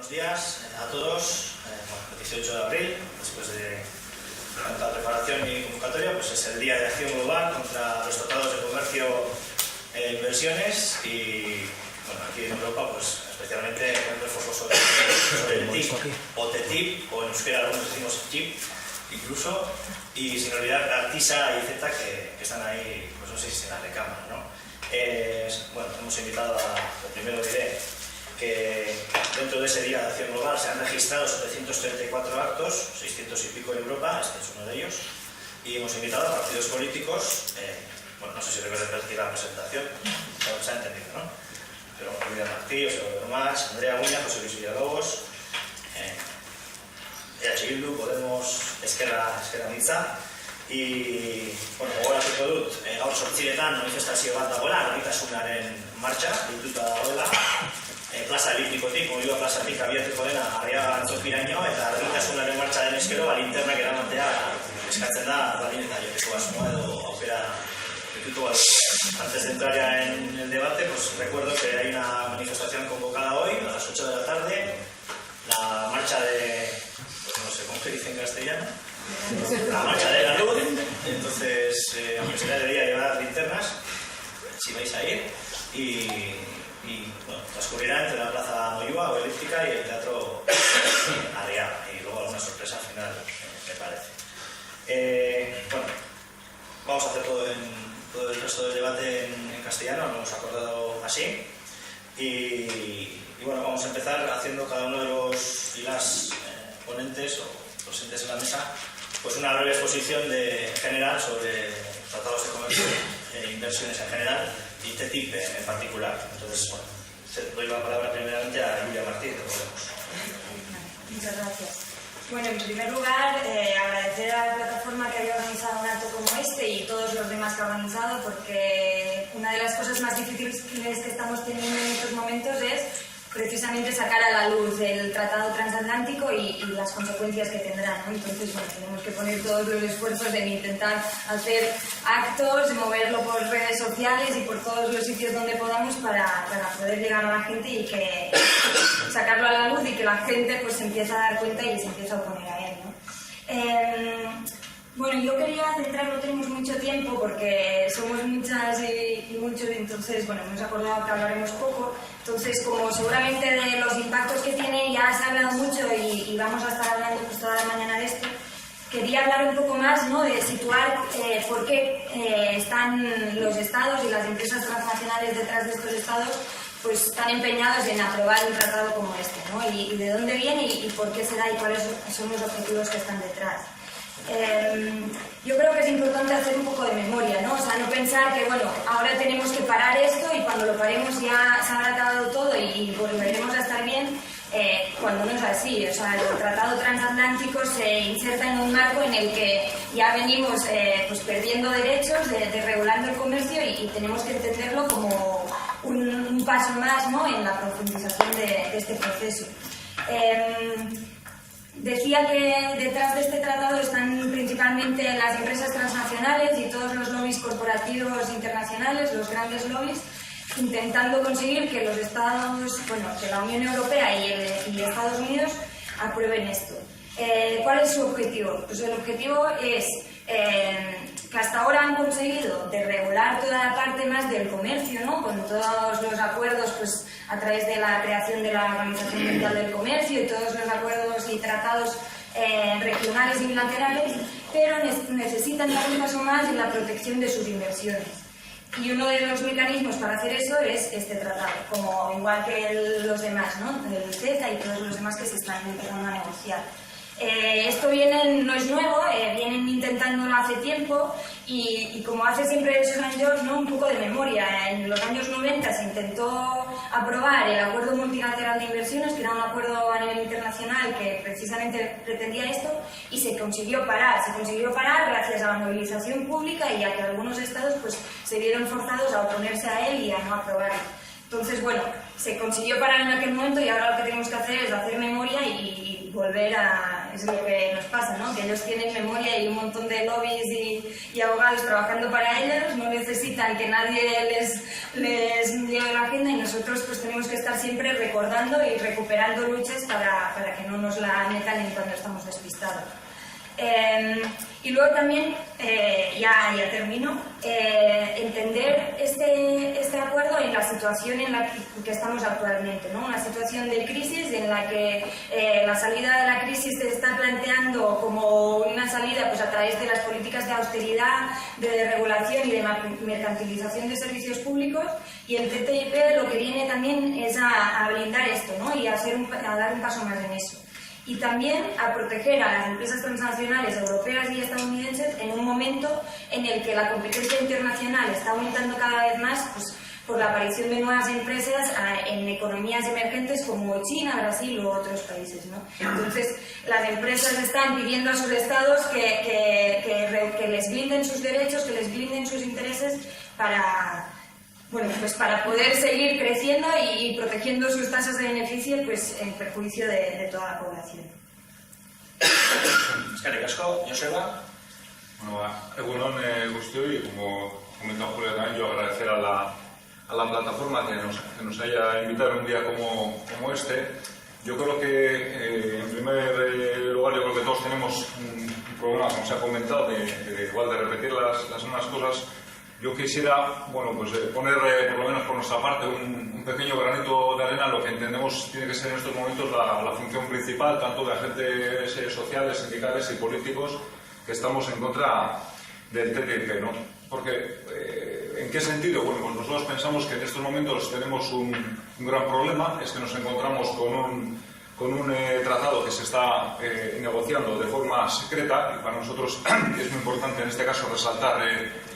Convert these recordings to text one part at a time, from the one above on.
Buenos días a todos. El 18 de abril, después de tanta preparación y convocatoria, pues es el Día de Acción Global contra los tratados de comercio e inversiones y bueno, aquí en Europa pues especialmente un refuerzo sobre el TIC o TTIP, o en euskera algunos decimos TIP incluso, y sin olvidar Artisa y Z que están ahí, pues no sé si en la recámara, ¿no? Bueno, hemos invitado a, primero diré que dentro de ese Día de Acción Global se han registrado 734 actos, 600 y pico en Europa, este es uno de ellos, y hemos invitado a partidos políticos, bueno, no sé si recuerdo repetir la presentación, pero se ha entendido, ¿no? Pero Olivia Martí, José Tomás, Andrea Uña, José Luis Villalobos, EH Bildu, Podemos, Esquerra Anitza, y, bueno, gogoratuko dut, gaur 8:00 manifestazio bat dagoela, argitasunaren martxa, dituta dagoela, plaza eliptikotik, Mobilua plazatik abiatuko dena Arriaga antzokiraino, eta argitasunaren martxa den eskero, linternak eramatea eskatzen da, baldin eta jokeko asmoa edo aukera ditutu bat. Antes de entrar ya en el debate, pues recuerdo que hay una manifestación convocada hoy a las 8 de la tarde, la marcha de, pues no sé cómo se dice en castellano, la marcha de la luz. Entonces, aunque se debería llevar linternas, si vais a ir, y bueno, transcurrirá entre la Plaza Moyúa o Elíptica y el Teatro Arriaga, y luego alguna sorpresa al final, me parece. Bueno, vamos a hacer todo el resto del debate en castellano, lo hemos acordado así, y bueno, vamos a empezar haciendo cada uno de los y las ponentes o presentes en la mesa pues una breve exposición general sobre tratados de comercio e inversiones en general y TTIP en particular. Entonces, bueno, doy la palabra primeramente a Julia Martí, de Podemos. Muchas gracias. Bueno, en primer lugar, agradecer a la plataforma que haya organizado un acto como este y todos los demás que ha organizado, porque una de las cosas más difíciles que estamos teniendo en estos momentos es precisamente sacar a la luz el Tratado Transatlántico y las consecuencias que tendrá, ¿no? Entonces, bueno, tenemos que poner todos los esfuerzos en intentar hacer actos, moverlo por redes sociales y por todos los sitios donde podamos para poder llegar a la gente y que sacarlo a la luz y que la gente pues se empiece a dar cuenta y se empiece a oponer a él, ¿no? Bueno, yo quería centrar, no tenemos mucho tiempo porque somos muchas y muchos, entonces, bueno, hemos acordado que hablaremos poco. Entonces, como seguramente de los impactos que tiene ya se ha hablado mucho y vamos a estar hablando pues toda la mañana de esto, quería hablar un poco más, ¿no?, de situar por qué están los estados y las empresas transnacionales detrás de estos estados pues tan empeñados en aprobar un tratado como este, ¿no? Y de dónde viene y por qué se da y cuáles son los objetivos que están detrás. Yo creo que es importante hacer un poco de memoria, ¿no? O sea, no pensar que, bueno, ahora tenemos que parar esto y cuando lo paremos ya se habrá acabado todo y volveremos a estar bien, cuando no es así. O sea, el Tratado Transatlántico se inserta en un marco en el que ya venimos pues perdiendo derechos, desregulando el comercio y tenemos que entenderlo como un paso más, ¿no?, en la profundización de este proceso. Decía que detrás de este tratado están principalmente las empresas transnacionales y todos los lobbies corporativos internacionales, los grandes lobbies, intentando conseguir que los estados, bueno, que la Unión Europea y Estados Unidos aprueben esto. ¿Cuál es su objetivo? Pues el objetivo es que hasta ahora han conseguido desregular toda la parte más del comercio, ¿no?, con todos los acuerdos pues a través de la creación de la Organización Mundial del Comercio y todos los acuerdos y tratados regionales y bilaterales, pero necesitan dar un paso más en la protección de sus inversiones. Y uno de los mecanismos para hacer eso es este tratado, como igual que los demás, ¿no?, el CETA y todos los demás que se están empezando a negociar. Esto no es nuevo, vienen intentándolo hace tiempo y como hace siempre Susan George, ¿no?, un poco de memoria. En los años 90 se intentó aprobar el Acuerdo Multilateral de Inversiones, que era un acuerdo a nivel internacional que precisamente pretendía esto, y se consiguió parar. Se consiguió parar gracias a la movilización pública y a que algunos estados pues se vieron forzados a oponerse a él y a no aprobarlo. Entonces, bueno, se consiguió parar en aquel momento y ahora lo que tenemos que hacer es hacer memoria y volver a... Es lo que nos pasa, ¿no? Que ellos tienen memoria y un montón de lobbies y abogados trabajando para ellos, no necesitan que nadie les lleve la agenda y nosotros pues tenemos que estar siempre recordando y recuperando luchas para que no nos la metan en cuando estamos despistados. Y luego también, ya termino, entender este acuerdo en la situación en la que estamos actualmente, ¿no? Una situación de crisis en la que la salida de la crisis se está planteando como una salida pues, a través de las políticas de austeridad, de regulación y de mercantilización de servicios públicos, y el TTIP lo que viene también es a blindar esto, ¿no? Y a dar un paso más en eso. Y también a proteger a las empresas transnacionales europeas y estadounidenses en un momento en el que la competencia internacional está aumentando cada vez más pues, por la aparición de nuevas empresas en economías emergentes como China, Brasil u otros países, ¿no? Entonces, las empresas están pidiendo a sus estados que les blinden sus derechos, que les blinden sus intereses para poder seguir creciendo y protegiendo sus tasas de beneficio pues, en perjuicio de toda la población. Eskerrik asko, Joseba. Bueno, egunon guztioi, como comentó Julio también, yo agradecer a la plataforma que nos haya invitado un día como este. Yo creo que, en primer lugar, yo creo que todos tenemos un problema, como se ha comentado, de repetir las mismas cosas. Yo quisiera, bueno, pues poner, por lo menos por nuestra parte, un pequeño granito de arena en lo que entendemos tiene que ser en estos momentos la función principal, tanto de agentes sociales, sindicales y políticos, que estamos en contra del TTIP, ¿no? Porque, ¿en qué sentido? Bueno, pues nosotros pensamos que en estos momentos tenemos un gran problema, es que nos encontramos con un tratado que se está negociando de forma secreta, y para nosotros es muy importante en este caso resaltar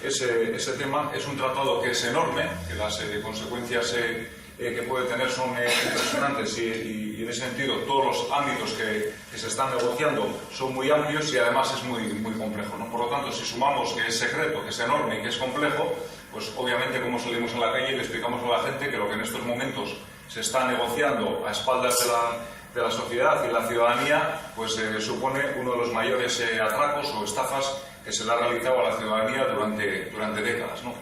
ese tema. Es un tratado que es enorme, que las consecuencias que puede tener son impresionantes y en ese sentido todos los ámbitos que se están negociando son muy amplios y además es muy complejo, ¿no? Por lo tanto, si sumamos que es secreto, que es enorme y que es complejo, pues obviamente como salimos a la calle y le explicamos a la gente que lo que en estos momentos se está negociando a espaldas de la sociedad y la ciudadanía, pues supone uno de los mayores atracos o estafas que se le ha realizado a la ciudadanía durante décadas, ¿no?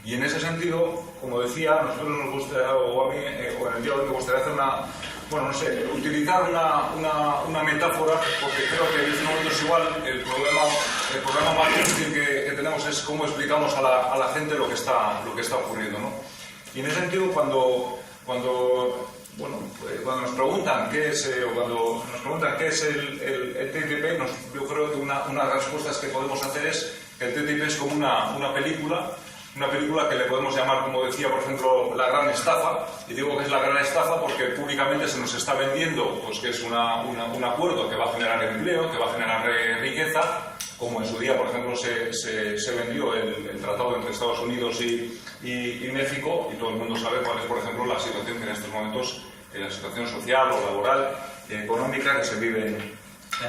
Y en ese sentido, como decía, a nosotros nos gustaría, o a mí, o en el día de hoy me gustaría hacer utilizar una metáfora, porque creo que en este momento es igual, el problema más difícil que tenemos es cómo explicamos a la gente lo que está ocurriendo, ¿no? Y en ese sentido, cuando nos preguntan qué es el TTIP, yo creo que una de las respuestas que podemos hacer es que el TTIP es como una película que le podemos llamar, como decía, por ejemplo, la gran estafa. Y digo que es la gran estafa porque públicamente se nos está vendiendo pues, que es un acuerdo que va a generar empleo, que va a generar riqueza, como en su día, por ejemplo, se vendió el tratado entre Estados Unidos y México, y todo el mundo sabe cuál es, por ejemplo, la situación que en estos momentos, la situación social o laboral, económica que se vive en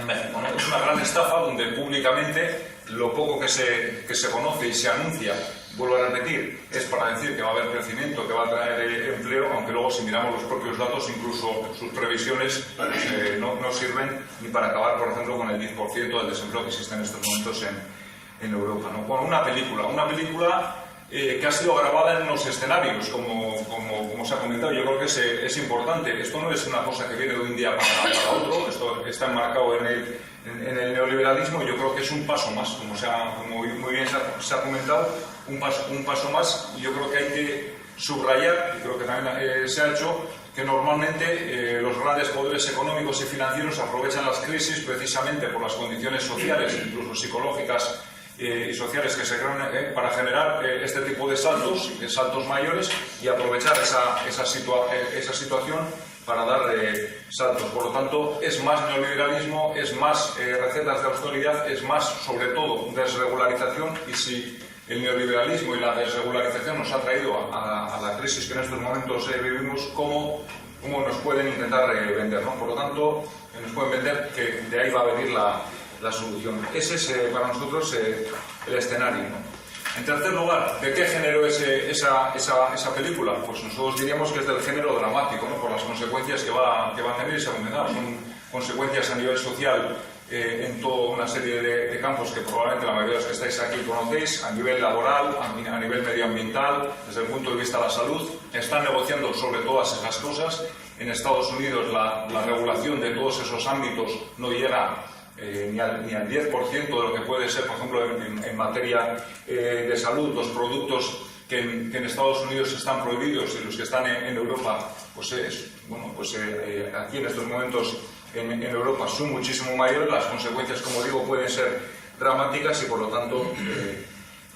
México, ¿no? Es una gran estafa donde públicamente lo poco que se conoce y se anuncia, vuelvo a repetir, es para decir que va a haber crecimiento, que va a traer empleo, aunque luego si miramos los propios datos, incluso sus previsiones no sirven ni para acabar, por ejemplo, con el 10% del desempleo que existe en estos momentos en Europa, ¿no? Bueno, una película que ha sido grabada en unos escenarios, como se ha comentado. Yo creo que es importante. Esto no es una cosa que viene de un día para otro, esto está enmarcado en el neoliberalismo, y yo creo que es un paso más, como muy bien se ha comentado, un paso más. Y yo creo que hay que subrayar, y creo que también se ha hecho, que normalmente los grandes poderes económicos y financieros aprovechan las crisis precisamente por las condiciones sociales, incluso psicológicas y sociales que se crean para generar este tipo de saltos mayores, y aprovechar esa situación para dar saltos. Por lo tanto, es más neoliberalismo, es más recetas de austeridad, es más, sobre todo, desregularización. Y si el neoliberalismo y la desregularización nos ha traído a la crisis que en estos momentos vivimos, ¿cómo nos pueden intentar vender, ¿no? Por lo tanto, nos pueden vender que de ahí va a venir la solución. Ese es para nosotros el escenario, ¿no? En tercer lugar, ¿de qué género es esa película? Pues nosotros diríamos que es del género dramático, ¿no? Por las consecuencias que va a tener y se va a aumentar. Son consecuencias a nivel social en toda una serie de campos que probablemente la mayoría de los que estáis aquí conocéis, a nivel laboral, a nivel medioambiental, desde el punto de vista de la salud. Están negociando sobre todas esas cosas. En Estados Unidos la regulación de todos esos ámbitos no llega ni al 10% de lo que puede ser, por ejemplo, en materia de salud. Los productos que en Estados Unidos están prohibidos y los que están en Europa, aquí en estos momentos en Europa son muchísimo mayores. Las consecuencias, como digo, pueden ser dramáticas y por lo tanto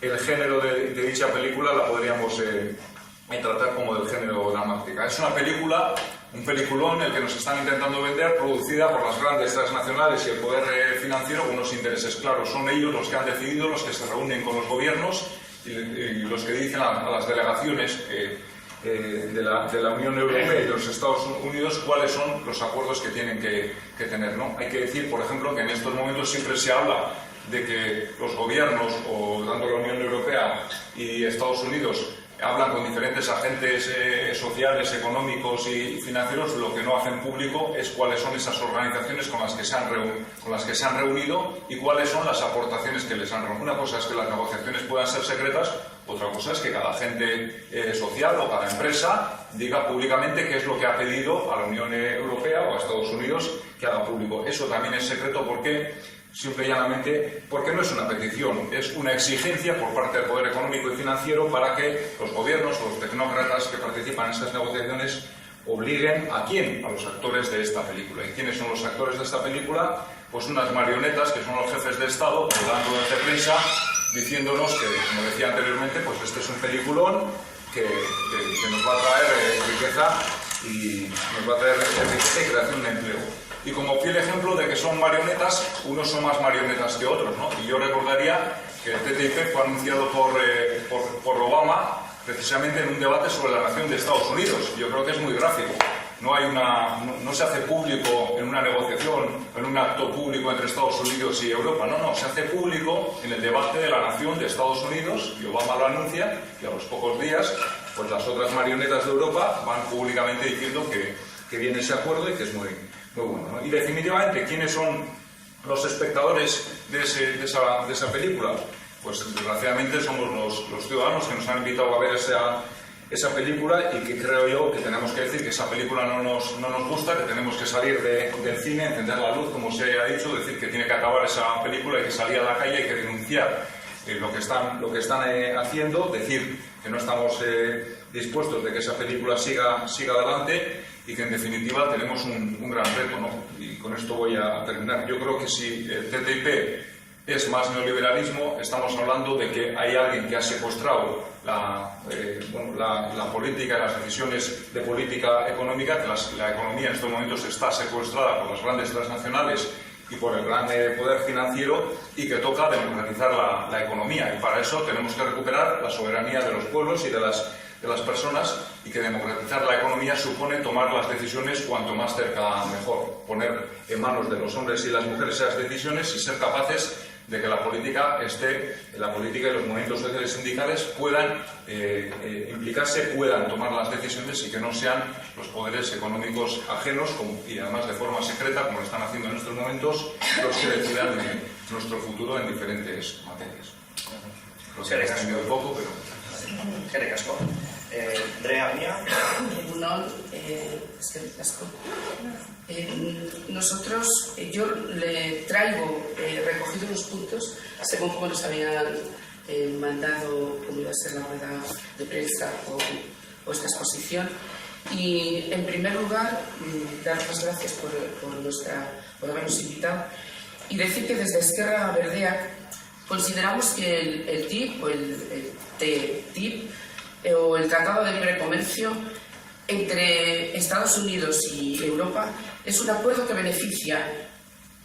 el género de dicha película la podríamos tratar como del género dramática. Es una película, un peliculón el que nos están intentando vender, producida por las grandes transnacionales y el poder financiero con unos intereses claros. Son ellos los que han decidido, los que se reúnen con los gobiernos y los que dicen a las delegaciones de la Unión Europea y de los Estados Unidos cuáles son los acuerdos que tienen que tener, ¿no? Hay que decir, por ejemplo, que en estos momentos siempre se habla de que los gobiernos, o tanto la Unión Europea y Estados Unidos, hablan con diferentes agentes sociales, económicos y financieros. Lo que no hacen público es cuáles son esas organizaciones con las que se han reunido y cuáles son las aportaciones que les han reunido. Una cosa es que las negociaciones puedan ser secretas, otra cosa es que cada agente social o cada empresa diga públicamente qué es lo que ha pedido a la Unión Europea o a Estados Unidos que haga público. Eso también es secreto porque simple y llanamente porque no es una petición, es una exigencia por parte del poder económico y financiero para que los gobiernos o los tecnócratas que participan en esas negociaciones obliguen ¿a quién? A los actores de esta película. ¿Y quiénes son los actores de esta película? Pues unas marionetas que son los jefes de Estado, dando desde prensa, diciéndonos que, como decía anteriormente, pues este es un peliculón que nos va a traer riqueza y nos va a traer riqueza y creación de empleo. Y como fiel ejemplo de que son marionetas, unos son más marionetas que otros, ¿no? Y yo recordaría que el TTIP fue anunciado por Obama precisamente en un debate sobre la nación de Estados Unidos. Yo creo que es muy gráfico. No se hace público en una negociación, en un acto público entre Estados Unidos y Europa. No, se hace público en el debate de la nación de Estados Unidos y Obama lo anuncia y a los pocos días pues las otras marionetas de Europa van públicamente diciendo que viene ese acuerdo y que es muy bueno, ¿no? Y definitivamente, ¿quiénes son los espectadores de esa película? Pues desgraciadamente somos los ciudadanos que nos han invitado a ver esa película y que creo yo que tenemos que decir que esa película no nos gusta, que tenemos que salir del cine, encender la luz, como se ha dicho, decir que tiene que acabar esa película y que salir a la calle y que denunciar lo que están haciendo, decir que no estamos dispuestos de que esa película siga adelante y que en definitiva tenemos un gran reto, ¿no? Y con esto voy a terminar. Yo creo que si el TTIP es más neoliberalismo, estamos hablando de que hay alguien que ha secuestrado la política y las decisiones de política económica, que la economía en estos momentos está secuestrada por las grandes transnacionales y por el gran poder financiero y que toca democratizar la economía. Y para eso tenemos que recuperar la soberanía de los pueblos y de las personas, y que democratizar la economía supone tomar las decisiones cuanto más cerca mejor, poner en manos de los hombres y las mujeres esas decisiones y ser capaces de que la política y los movimientos sociales sindicales puedan implicarse, puedan tomar las decisiones y que no sean los poderes económicos ajenos y además de forma secreta, como lo están haciendo en estos momentos, los que decidan nuestro futuro en diferentes materias. Lo que he extendido un poco, pero... Qué recasco. Andrea Mía. Nosotros, yo le traigo recogido los puntos según como nos habían mandado cómo iba a ser la rueda de prensa o esta exposición. Y en primer lugar, dar las gracias por habernos invitado y decir que desde Esquerra Berdeak consideramos que el TTIP o el TTIP o el Tratado de Libre Comercio entre Estados Unidos y Europa es un acuerdo que beneficia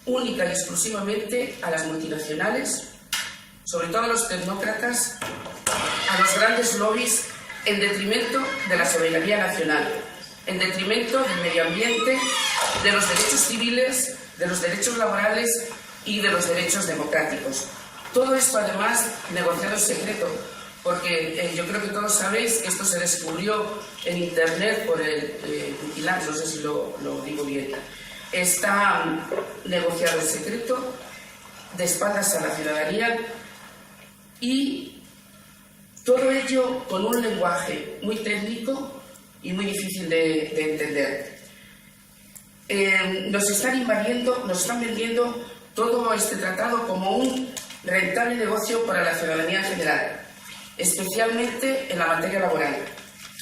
única y exclusivamente a las multinacionales, sobre todo a los tecnócratas, a los grandes lobbies, en detrimento de la soberanía nacional, en detrimento del medio ambiente, de los derechos civiles, de los derechos laborales y de los derechos democráticos. Todo esto, además, negociado en secreto, porque yo creo que todos sabéis que esto se descubrió en Internet por el Wikileaks, no sé si lo digo bien. Está negociado en secreto, de espaldas a la ciudadanía, y todo ello con un lenguaje muy técnico y muy difícil de entender. Nos están invadiendo, nos están vendiendo todo este tratado como un rentable negocio para la ciudadanía en general, especialmente en la materia laboral,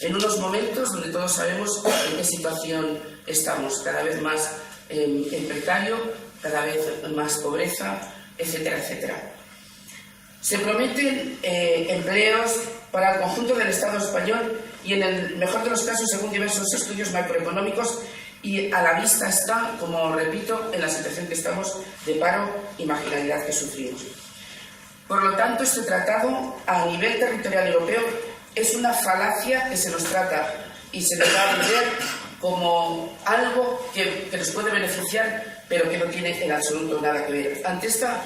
en unos momentos donde todos sabemos en qué situación estamos, cada vez más en precario, cada vez más pobreza, etcétera, etcétera. Se prometen empleos para el conjunto del Estado español y, en el mejor de los casos, según diversos estudios macroeconómicos, y a la vista está, como repito, en la situación que estamos de paro y marginalidad que sufrimos. Por lo tanto, este tratado, a nivel territorial europeo, es una falacia que se nos trata y se nos va a vender como algo que nos puede beneficiar, pero que no tiene en absoluto nada que ver. Ante esta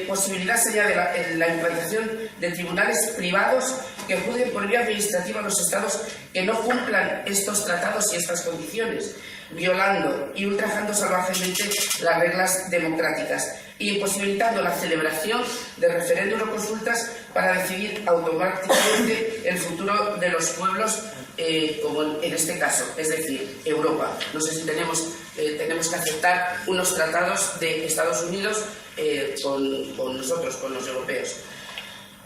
posibilidad se añade la implantación de tribunales privados que juzguen por vía administrativa a los estados que no cumplan estos tratados y estas condiciones, violando y ultrajando salvajemente las reglas democráticas y imposibilitando la celebración de referéndum o consultas para decidir automáticamente el futuro de los pueblos, como en este caso, es decir, Europa. No sé si tenemos que aceptar unos tratados de Estados Unidos con nosotros, con los europeos.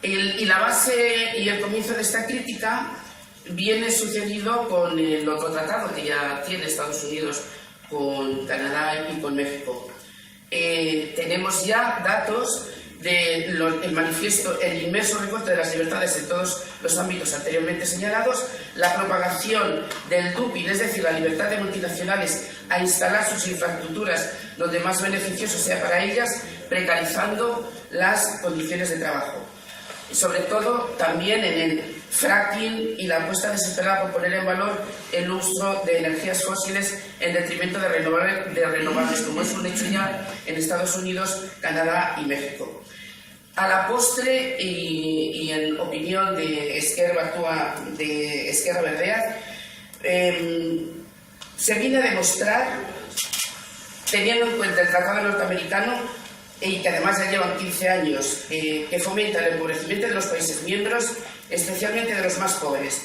Y la base y el comienzo de esta crítica viene sucedido con el otro tratado que ya tiene Estados Unidos con Canadá y con México. Tenemos ya datos del manifiesto, el inmenso recorte de las libertades en todos los ámbitos anteriormente señalados, la propagación del dumping, es decir, la libertad de multinacionales a instalar sus infraestructuras donde más beneficioso sea para ellas, precarizando las condiciones de trabajo. Y sobre todo también en el fracking y la apuesta desesperada por poner en valor el uso de energías fósiles en detrimento de renovables, como es un hecho ya en Estados Unidos, Canadá y México. A la postre, y en opinión de Esquerra Verdea, se viene a demostrar, teniendo en cuenta el tratado norteamericano, y que además ya llevan 15 años, que fomenta el empobrecimiento de los países miembros, especialmente de los más pobres,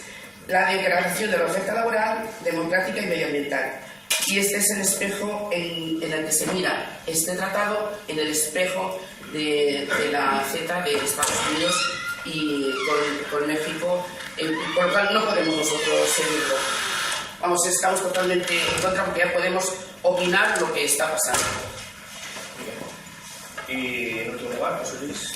la degradación de la oferta laboral, democrática y medioambiental. Y este es el espejo en el que se mira este tratado, en el espejo de la CETA de Estados Unidos y con México, por lo cual no podemos nosotros seguirlo. Vamos, estamos totalmente en contra porque ya podemos opinar lo que está pasando. Y en último lugar, José Luis.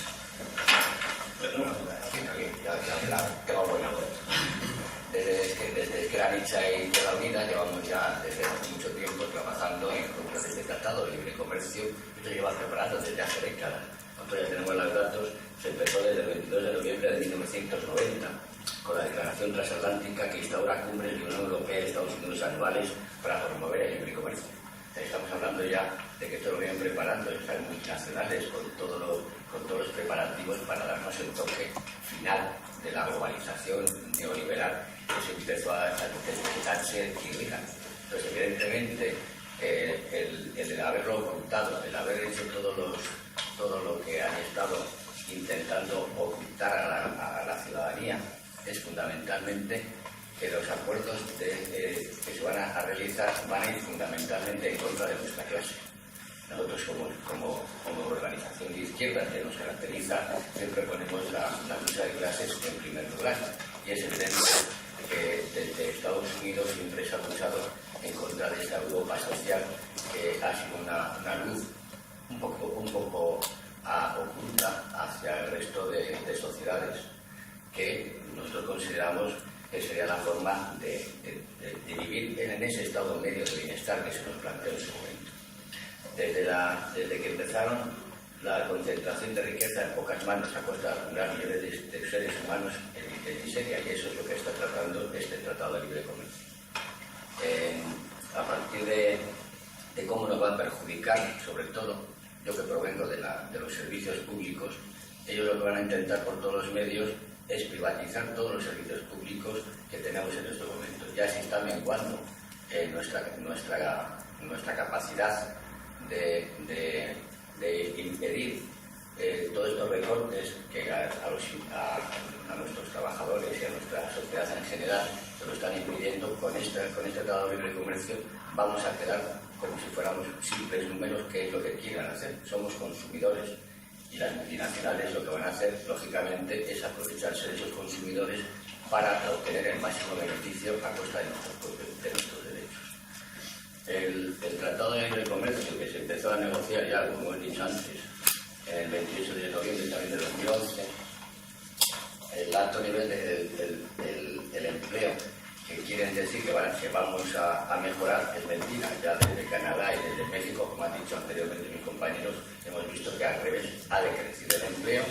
Desde Esquerra y Toda la Vida llevamos ya desde hace mucho tiempo trabajando en contra de este tratado de libre comercio. Esto lleva preparado desde hace décadas. Nosotros ya tenemos los datos. Se empezó desde el 22 de noviembre de 1990 con la Declaración Transatlántica que instaura cumbres de Unión Europea y Estados Unidos anuales para promover el libre comercio. Estamos hablando ya de que esto lo vienen preparando estas multinacionales con todos los preparativos para darnos el toque final de la globalización neoliberal que se empezó a necesitarse y ligar. Entonces, evidentemente, el haberlo ocultado, el haber hecho todo lo que han estado intentando ocultar a la ciudadanía, es fundamentalmente que los acuerdos que se van a realizar van a ir fundamentalmente en contra de nuestra clase. Nosotros como organización de izquierda que nos caracteriza, siempre ponemos la lucha de clases en primer lugar. Y es evidente que desde Estados Unidos siempre se ha luchado en contra de esta Europa social que ha sido una luz un poco oculta hacia el resto de sociedades que nosotros consideramos que sería la forma de vivir en ese estado medio de bienestar que se nos planteó en ese momento. Desde que empezaron la concentración de riqueza en pocas manos a costa de gran nivel de seres humanos en miseria, y eso es lo que está tratando este Tratado de Libre Comercio. A partir de cómo nos va a perjudicar, sobre todo, yo que provengo de los servicios públicos, ellos lo que van a intentar por todos los medios es privatizar todos los servicios públicos que tenemos en estos momentos. Ya se está menguando nuestra capacidad de impedir todos estos recortes que a nuestros trabajadores y a nuestra sociedad en general se lo están impidiendo. Con este Tratado de Libre Comercio vamos a quedar como si fuéramos simples números, que es lo que quieran hacer. Somos consumidores y las multinacionales lo que van a hacer, lógicamente, es aprovecharse de esos consumidores para obtener el máximo beneficio a costa de nuestros derechos. El Tratado de Libre Comercio, que se empezó a negociar ya, como he dicho antes, el 28 de noviembre también de 2011, el alto nivel del empleo que quieren decir que vamos a mejorar es mentira. Ya desde Canadá y desde México, como han dicho anteriormente mis compañeros, hemos visto que al revés ha decrecido el empleo,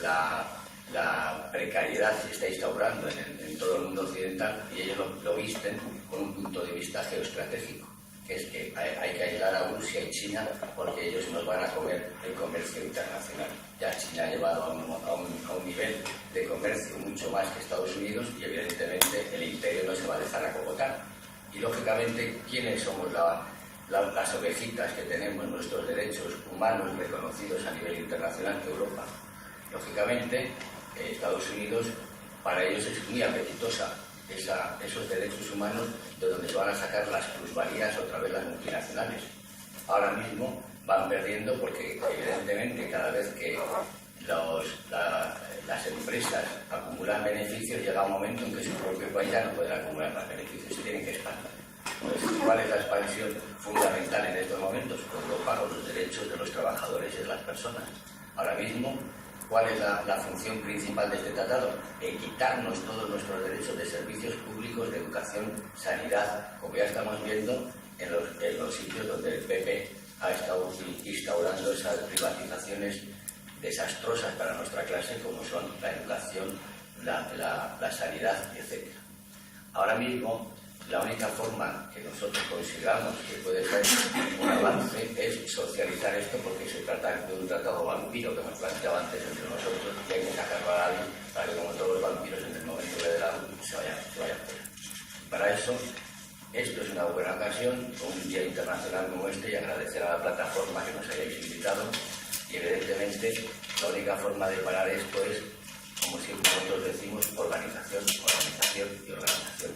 la precariedad se está instaurando en todo el mundo occidental, y ellos lo visten con un punto de vista geoestratégico, que es que hay que aislar a Rusia y China porque ellos nos van a comer el comercio internacional. Ya China ha llevado a un nivel de comercio mucho más que Estados Unidos, y evidentemente el imperio no se va a dejar acogotar. Y lógicamente, ¿quiénes somos las ovejitas que tenemos nuestros derechos humanos reconocidos a nivel internacional? Europa. Lógicamente, Estados Unidos, para ellos es muy apetitosa esos derechos humanos, de donde se van a sacar las plusvalías otra vez las multinacionales. Ahora mismo van perdiendo porque evidentemente cada vez que las empresas acumulan beneficios, llega un momento en que su propio país ya no puede acumular más beneficios, se tienen que expandir. Pues, ¿cuál es la expansión fundamental en estos momentos? Pues lo pagan los derechos de los trabajadores y de las personas. Ahora mismo, ¿cuál es la función principal de este tratado? Quitarnos todos nuestros derechos de servicios públicos, de educación, sanidad, como ya estamos viendo en los sitios donde el PP ha estado instaurando esas privatizaciones desastrosas para nuestra clase, como son la educación, la sanidad, etc. Ahora mismo, la única forma que nosotros consideramos que puede ser un avance es socializar esto, porque se trata de un tratado vampiro que hemos planteado antes entre nosotros, y hay que sacarlo a alguien para que, como todos los vampiros, en el momento que le dé la luz se vaya fuera. Para eso, esto es una buena ocasión, un día internacional como este, y agradecer a la plataforma que nos hayáis invitado. Y evidentemente, la única forma de parar esto es, como siempre nosotros decimos, organización y organización.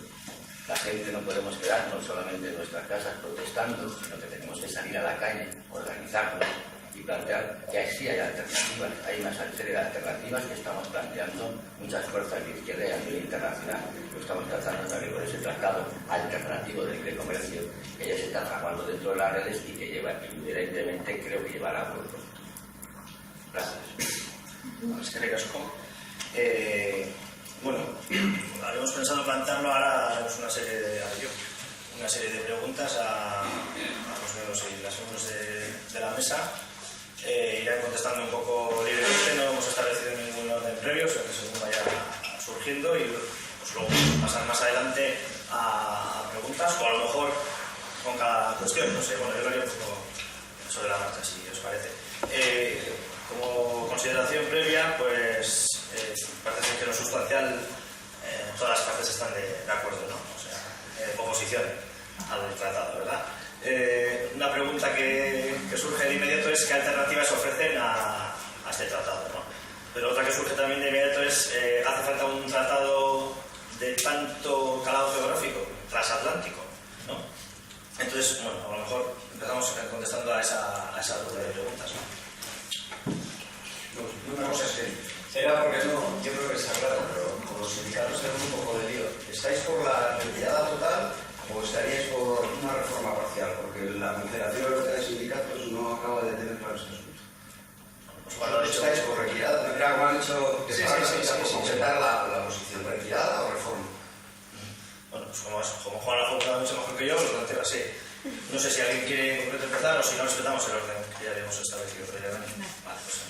La gente no podemos quedarnos solamente en nuestras casas protestando, sino que tenemos que salir a la calle, organizarnos y plantear que sí hay alternativas. Hay una serie de alternativas que estamos planteando muchas fuerzas de izquierda y a nivel internacional. Lo estamos tratando también con ese tratado alternativo de libre comercio que ya se está fraguando dentro de las redes y que evidentemente creo que llevará a buen puerto. Gracias. Es que recasco. Bueno, habíamos pensado plantearlo, ahora haremos una serie de preguntas a los miembros y las miembros de la mesa. Irán contestando un poco libremente, no hemos establecido ningún orden previo, sino que según vaya surgiendo, y pues luego pasar más adelante a preguntas, o a lo mejor con cada cuestión, no sé, bueno, yo lo haría un poco sobre la marcha, si os parece. Como consideración previa, pues parece que en lo sustancial todas las partes están de acuerdo, ¿no? O sea, oposición al tratado, ¿verdad? Una pregunta que surge de inmediato es qué alternativas ofrecen a este tratado, ¿no? Pero otra que surge también de inmediato es ¿hace falta un tratado de tanto calado geográfico, transatlántico, ¿no? Entonces, bueno, a lo mejor empezamos contestando a esa ruta de preguntas, ¿no? Una cosa es que era porque yo creo que está claro, pero con los sindicatos tenemos un poco de lío. ¿Estáis por la retirada total o estaríais por una reforma parcial? Porque la Confederación Europea de Sindicatos no acaba de tener claro ese asunto. Pues cuando ¿estáis por retirada? Mira, como han dicho, completar la posición, ¿retirada o reforma? Bueno, pues como Juan la jugado mucho mejor que yo, lo planteo así. No sé si alguien quiere en concreto empezar o si no respetamos el orden que ya habíamos establecido previamente. Vale, pues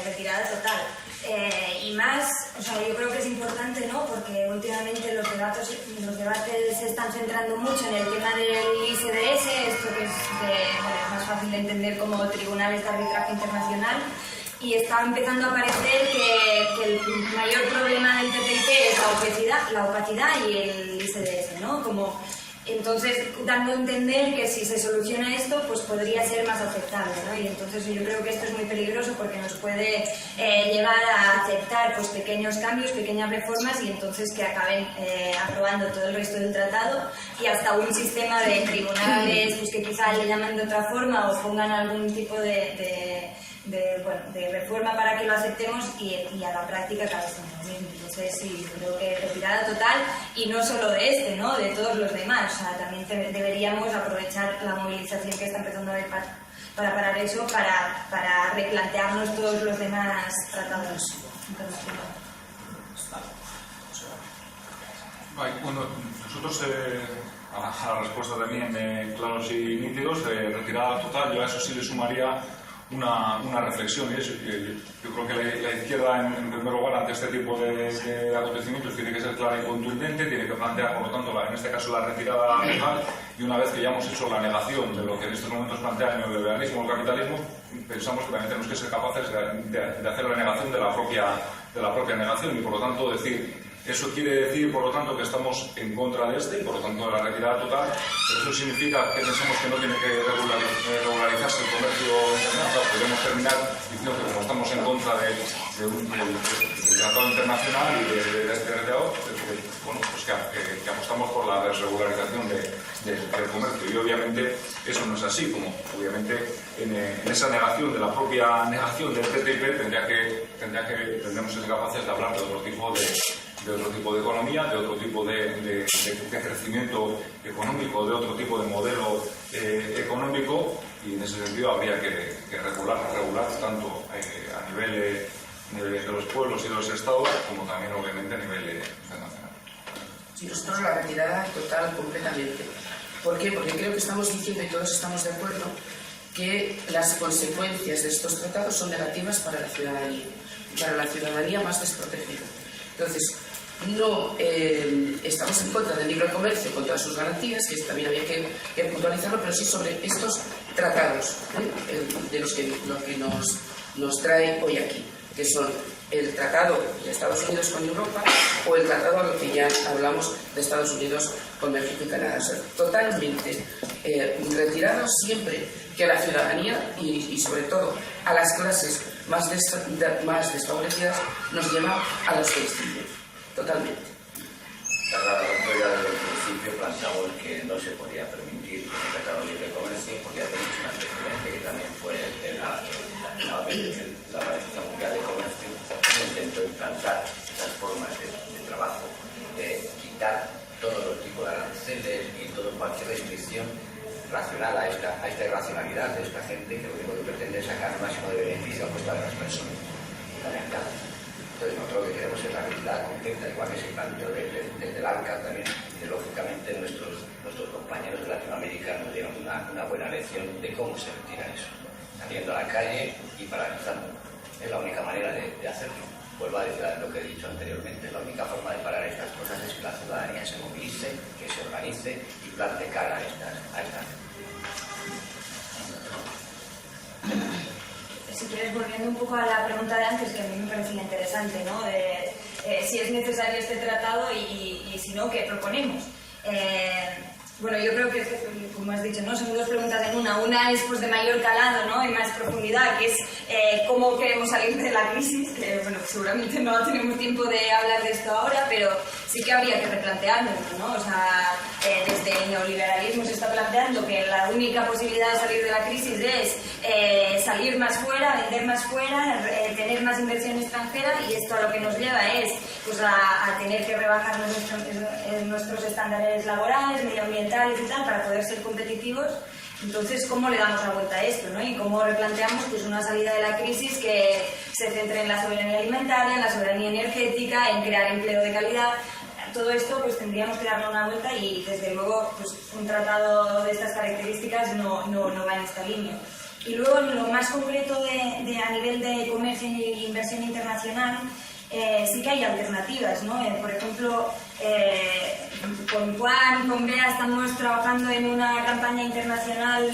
retirada total. Y más, o sea, yo creo que es importante, ¿no? Porque últimamente los debates se están centrando mucho en el tema del ISDS, esto que es más fácil de entender como tribunales de arbitraje internacional, y está empezando a parecer que el mayor problema del TTIP es la opacidad y el ISDS, ¿no? Entonces, dando a entender que si se soluciona esto, pues podría ser más aceptable, ¿no? Y entonces yo creo que esto es muy peligroso porque nos puede llevar a aceptar pues pequeños cambios, pequeñas reformas, y entonces que acaben aprobando todo el resto del tratado, y hasta un sistema de tribunales pues que quizá le llaman de otra forma o pongan algún tipo de reforma para que lo aceptemos, y a la práctica cada vez lo mismo. Entonces sí, creo que retirada total, y no solo de este, ¿no? De todos los demás. O sea, también deberíamos aprovechar la movilización que está empezando a haber para parar eso, para replantearnos todos los demás tratados internacionales. Bueno, nosotros a la respuesta también claros y nítidos, retirada total, yo a eso sí le sumaría una reflexión, y es que yo creo que la izquierda, en primer lugar, ante este tipo de acontecimientos tiene que ser clara y contundente, tiene que plantear, por lo tanto, en este caso la retirada legal, y una vez que ya hemos hecho la negación de lo que en estos momentos plantea el neoliberalismo o el capitalismo, pensamos que también tenemos que ser capaces de hacer la negación de la propia negación, y por lo tanto decir: eso quiere decir, por lo tanto, que estamos en contra de este, y por lo tanto de la retirada total, pero eso significa que pensamos que no tiene que regularizarse el comercio internacional. Podemos terminar diciendo que como estamos en contra del tratado internacional y de este tratado, bueno, pues que apostamos por la desregularización del comercio, y obviamente eso no es así, como obviamente en esa negación de la propia negación del TTIP tendremos que ser capaces de hablar de otro tipo de economía, de otro tipo de crecimiento económico, de otro tipo de modelo económico, y en ese sentido habría que regular tanto a nivel de los pueblos y de los estados, como también obviamente a nivel internacional. Sí, nosotros la retirada total completamente. ¿Por qué? Porque creo que estamos diciendo, y todos estamos de acuerdo, que las consecuencias de estos tratados son negativas para la ciudadanía más desprotegida. Entonces, no estamos en contra del libre comercio con todas sus garantías, que también había que puntualizarlo, pero sí sobre estos tratados, de lo que nos trae hoy aquí, que son el tratado de Estados Unidos con Europa o el tratado a lo que ya hablamos de Estados Unidos con México y Canadá. O sea, totalmente retirados siempre que a la ciudadanía y sobre todo a las clases más desfavorecidas nos lleva a los que extinguen. Totalmente. La ya desde el principio planteamos que no se podía permitir que se tratara de libre comercio, porque ya tenemos un antecedente que también fue la Organización Mundial de Comercio, que intentó implantar estas formas de trabajo, de quitar todos los tipos de aranceles y cualquier restricción racional a esta irracionalidad de esta gente, que lo único que pretende es sacar el máximo de beneficio a costa de las personas. Fundamental. Entonces nosotros lo que queremos es la realidad concreta, igual que se planteó desde el ANCA también, y lógicamente nuestros compañeros de Latinoamérica nos dieron una buena lección de cómo se retira eso, saliendo a la calle y paralizando. Es la única manera de hacerlo. Vuelvo a decir lo que he dicho anteriormente, la única forma de parar estas cosas es que la ciudadanía se movilice, que se organice y plante cara a estas. Si quieres, volviendo un poco a la pregunta de antes, que a mí me parecía interesante, ¿no? Si es necesario este tratado y si no, ¿qué proponemos? Bueno, yo creo que, como has dicho, ¿no? Son dos preguntas en una. Una es pues, de mayor calado, ¿no? Y más profundidad, que es cómo queremos salir de la crisis, que bueno, seguramente no tenemos tiempo de hablar de esto ahora, pero sí que habría que replanteárnoslo, ¿no? O sea, desde el neoliberalismo se está planteando que la única posibilidad de salir de la crisis es salir más fuera, vender más fuera, tener más inversión extranjera, y esto a lo que nos lleva es pues, a tener que rebajar nuestros estándares laborales, medioambientales y tal, para poder ser competitivos. Entonces, ¿cómo le damos la vuelta a esto, ¿no? Y cómo replanteamos pues, una salida de la crisis que se centre en la soberanía alimentaria, en la soberanía energética, en crear empleo de calidad. Todo esto pues tendríamos que darle una vuelta, y desde luego pues, un tratado de estas características no va en esta línea. Y luego, en lo más concreto a nivel de comercio e inversión internacional, sí que hay alternativas, ¿no? Por ejemplo, con Juan, con Bea, estamos trabajando en una campaña internacional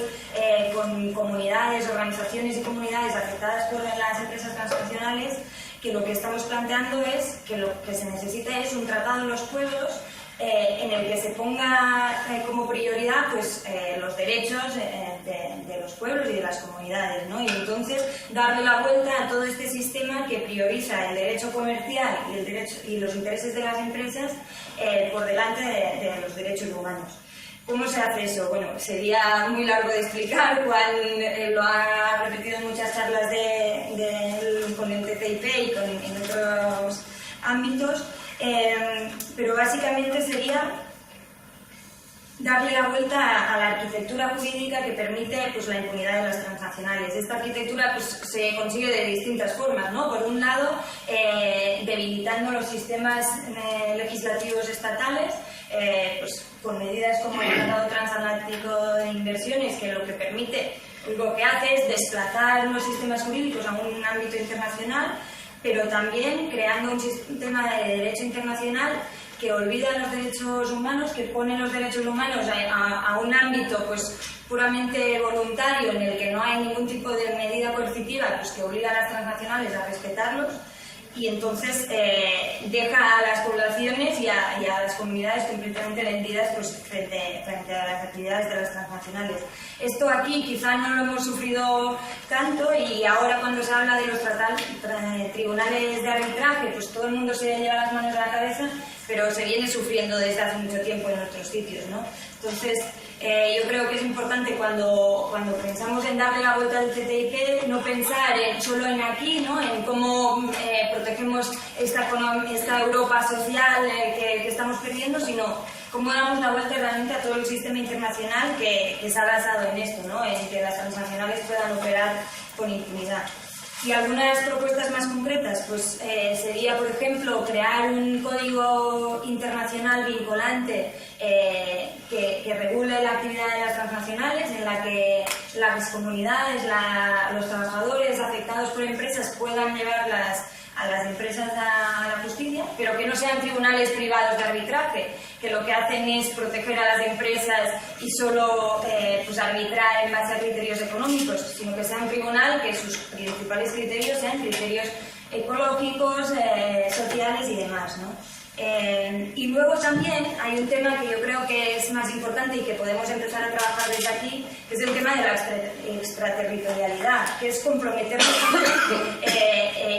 con comunidades, organizaciones y comunidades afectadas por las empresas transnacionales, que lo que estamos planteando es que lo que se necesita es un tratado de los pueblos en el que se ponga como prioridad pues, los derechos de los pueblos y de las comunidades, ¿no? Y entonces darle la vuelta a todo este sistema que prioriza el derecho comercial y los intereses de las empresas por delante de los derechos humanos. ¿Cómo se hace eso? Bueno, sería muy largo de explicar. Juan lo ha repetido en muchas charlas con el TTIP y en otros ámbitos. Pero básicamente sería darle la vuelta a la arquitectura jurídica que permite pues, la impunidad de las transnacionales. Esta arquitectura pues, se consigue de distintas formas, ¿no? Por un lado, debilitando los sistemas legislativos estatales, pues, con medidas como el Tratado Transatlántico de Inversiones, que lo que hace es desplazar los sistemas jurídicos a un ámbito internacional, pero también creando un sistema de derecho internacional que olvida los derechos humanos, que pone los derechos humanos a un ámbito pues, puramente voluntario en el que no hay ningún tipo de medida coercitiva pues, que obliga a las transnacionales a respetarlos, y entonces deja a las poblaciones y a las comunidades completamente vendidas pues, frente a las actividades de las transnacionales. Esto aquí quizá no lo hemos sufrido tanto, y ahora cuando se habla de los tribunales de arbitraje, pues todo el mundo se lleva las manos a la cabeza, pero se viene sufriendo desde hace mucho tiempo en otros sitios, ¿no? Entonces, yo creo que es importante cuando pensamos en darle la vuelta al TTIP, no pensar solo en aquí, ¿no? En cómo protegemos esta Europa social que estamos perdiendo, sino cómo damos la vuelta realmente a todo el sistema internacional que se ha basado en esto, ¿no? En que las transnacionales puedan operar con impunidad. Y algunas propuestas más concretas, pues sería, por ejemplo, crear un código internacional vinculante que regule la actividad de las transnacionales, en la que las comunidades, los trabajadores afectados por empresas puedan llevarlas a las empresas a la justicia, pero que no sean tribunales privados de arbitraje, que lo que hacen es proteger a las empresas y solo pues arbitrar en base a criterios económicos, sino que sea un tribunal que sus principales criterios sean criterios ecológicos, sociales y demás, ¿no? Y luego también hay un tema que yo creo que es más importante y que podemos empezar a trabajar desde aquí, que es el tema de la extraterritorialidad, que es comprometernos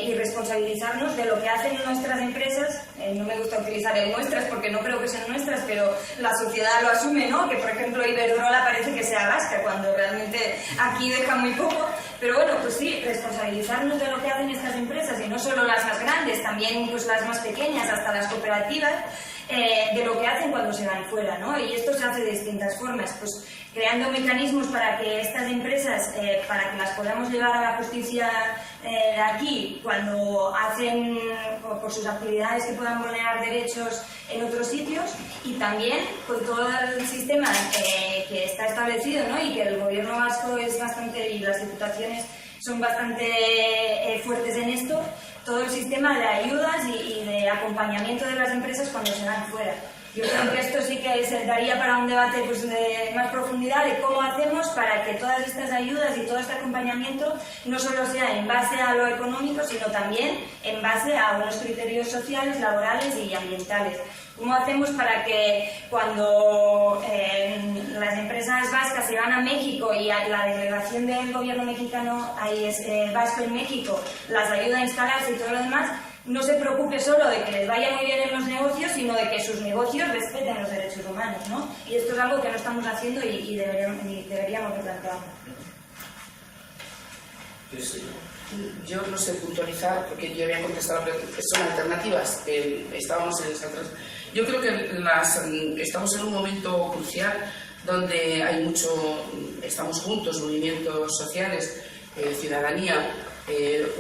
y responsabilizarnos de lo que hacen nuestras empresas. No me gusta utilizar el nuestras porque no creo que sean nuestras, pero la sociedad lo asume, ¿no? Que por ejemplo Iberdrola parece que sea vasca, cuando realmente aquí deja muy poco. Pero bueno, pues sí, responsabilizarnos de lo que hacen estas empresas, y no solo las más grandes, también pues las más pequeñas, hasta las cooperativas, de lo que hacen cuando se van fuera, ¿no? Y esto se hace de distintas formas, pues creando mecanismos para que estas empresas, para que las podamos llevar a la justicia aquí, cuando hacen por sus actividades que puedan vulnerar derechos en otros sitios, y también con todo el sistema que está establecido, ¿no? Y que el gobierno vasco es bastante, y las diputaciones son bastante fuertes en esto, todo el sistema de ayudas y de acompañamiento de las empresas cuando se van fuera. Yo creo que esto sí que se daría para un debate pues, de más profundidad de cómo hacemos para que todas estas ayudas y todo este acompañamiento no solo sea en base a lo económico, sino también en base a unos criterios sociales, laborales y ambientales. ¿Cómo hacemos para que cuando las empresas vascas se van a México y la delegación del gobierno mexicano ahí es vasco en México las ayuda a instalarse y todo lo demás, no se preocupe solo de que les vaya muy bien en los negocios, sino de que sus negocios respeten los derechos humanos, ¿no? Y esto es algo que no estamos haciendo y deberíamos replantearlo. Yo no sé puntualizar, porque yo había contestado que son alternativas, estábamos en esas otras. Yo creo que estamos en un momento crucial donde hay estamos juntos, movimientos sociales, ciudadanía,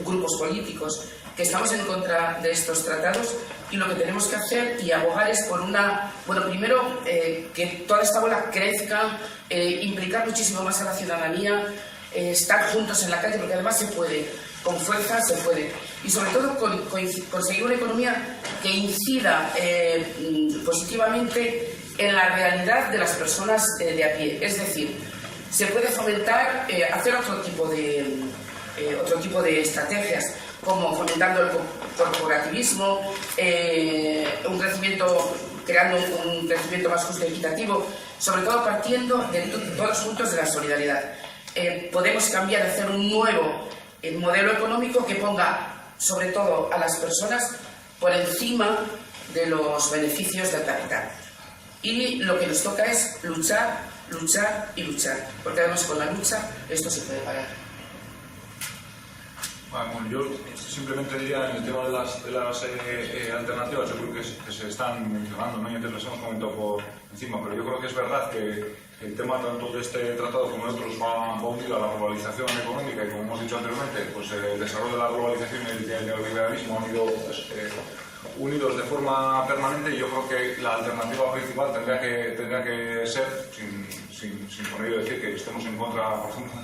grupos políticos, que estamos en contra de estos tratados, y lo que tenemos que hacer y abogar es por primero que toda esta bola crezca, implicar muchísimo más a la ciudadanía, estar juntos en la calle, porque además se puede, con fuerza se puede, y sobre todo conseguir una economía que incida positivamente en la realidad de las personas de a pie. Es decir, se puede fomentar, hacer otro tipo de estrategias, como fomentando el corporativismo, creando un crecimiento más justo y equitativo, sobre todo partiendo de todos los puntos de la solidaridad. Podemos cambiar, hacer un nuevo modelo económico que ponga sobre todo a las personas por encima de los beneficios del capital. Y lo que nos toca es luchar, luchar y luchar, porque además con la lucha esto se puede parar. Bueno, yo simplemente diría en el tema de las alternativas, yo creo que se están mencionando, ¿no? Y antes las hemos comentado por encima, pero yo creo que es verdad que el tema tanto de este tratado como de otros va unido a la globalización económica, y como hemos dicho anteriormente, pues el desarrollo de la globalización y el neoliberalismo han ido unidos de forma permanente, y yo creo que la alternativa principal tendría que ser, sin por ello decir que estemos en contra, por ejemplo,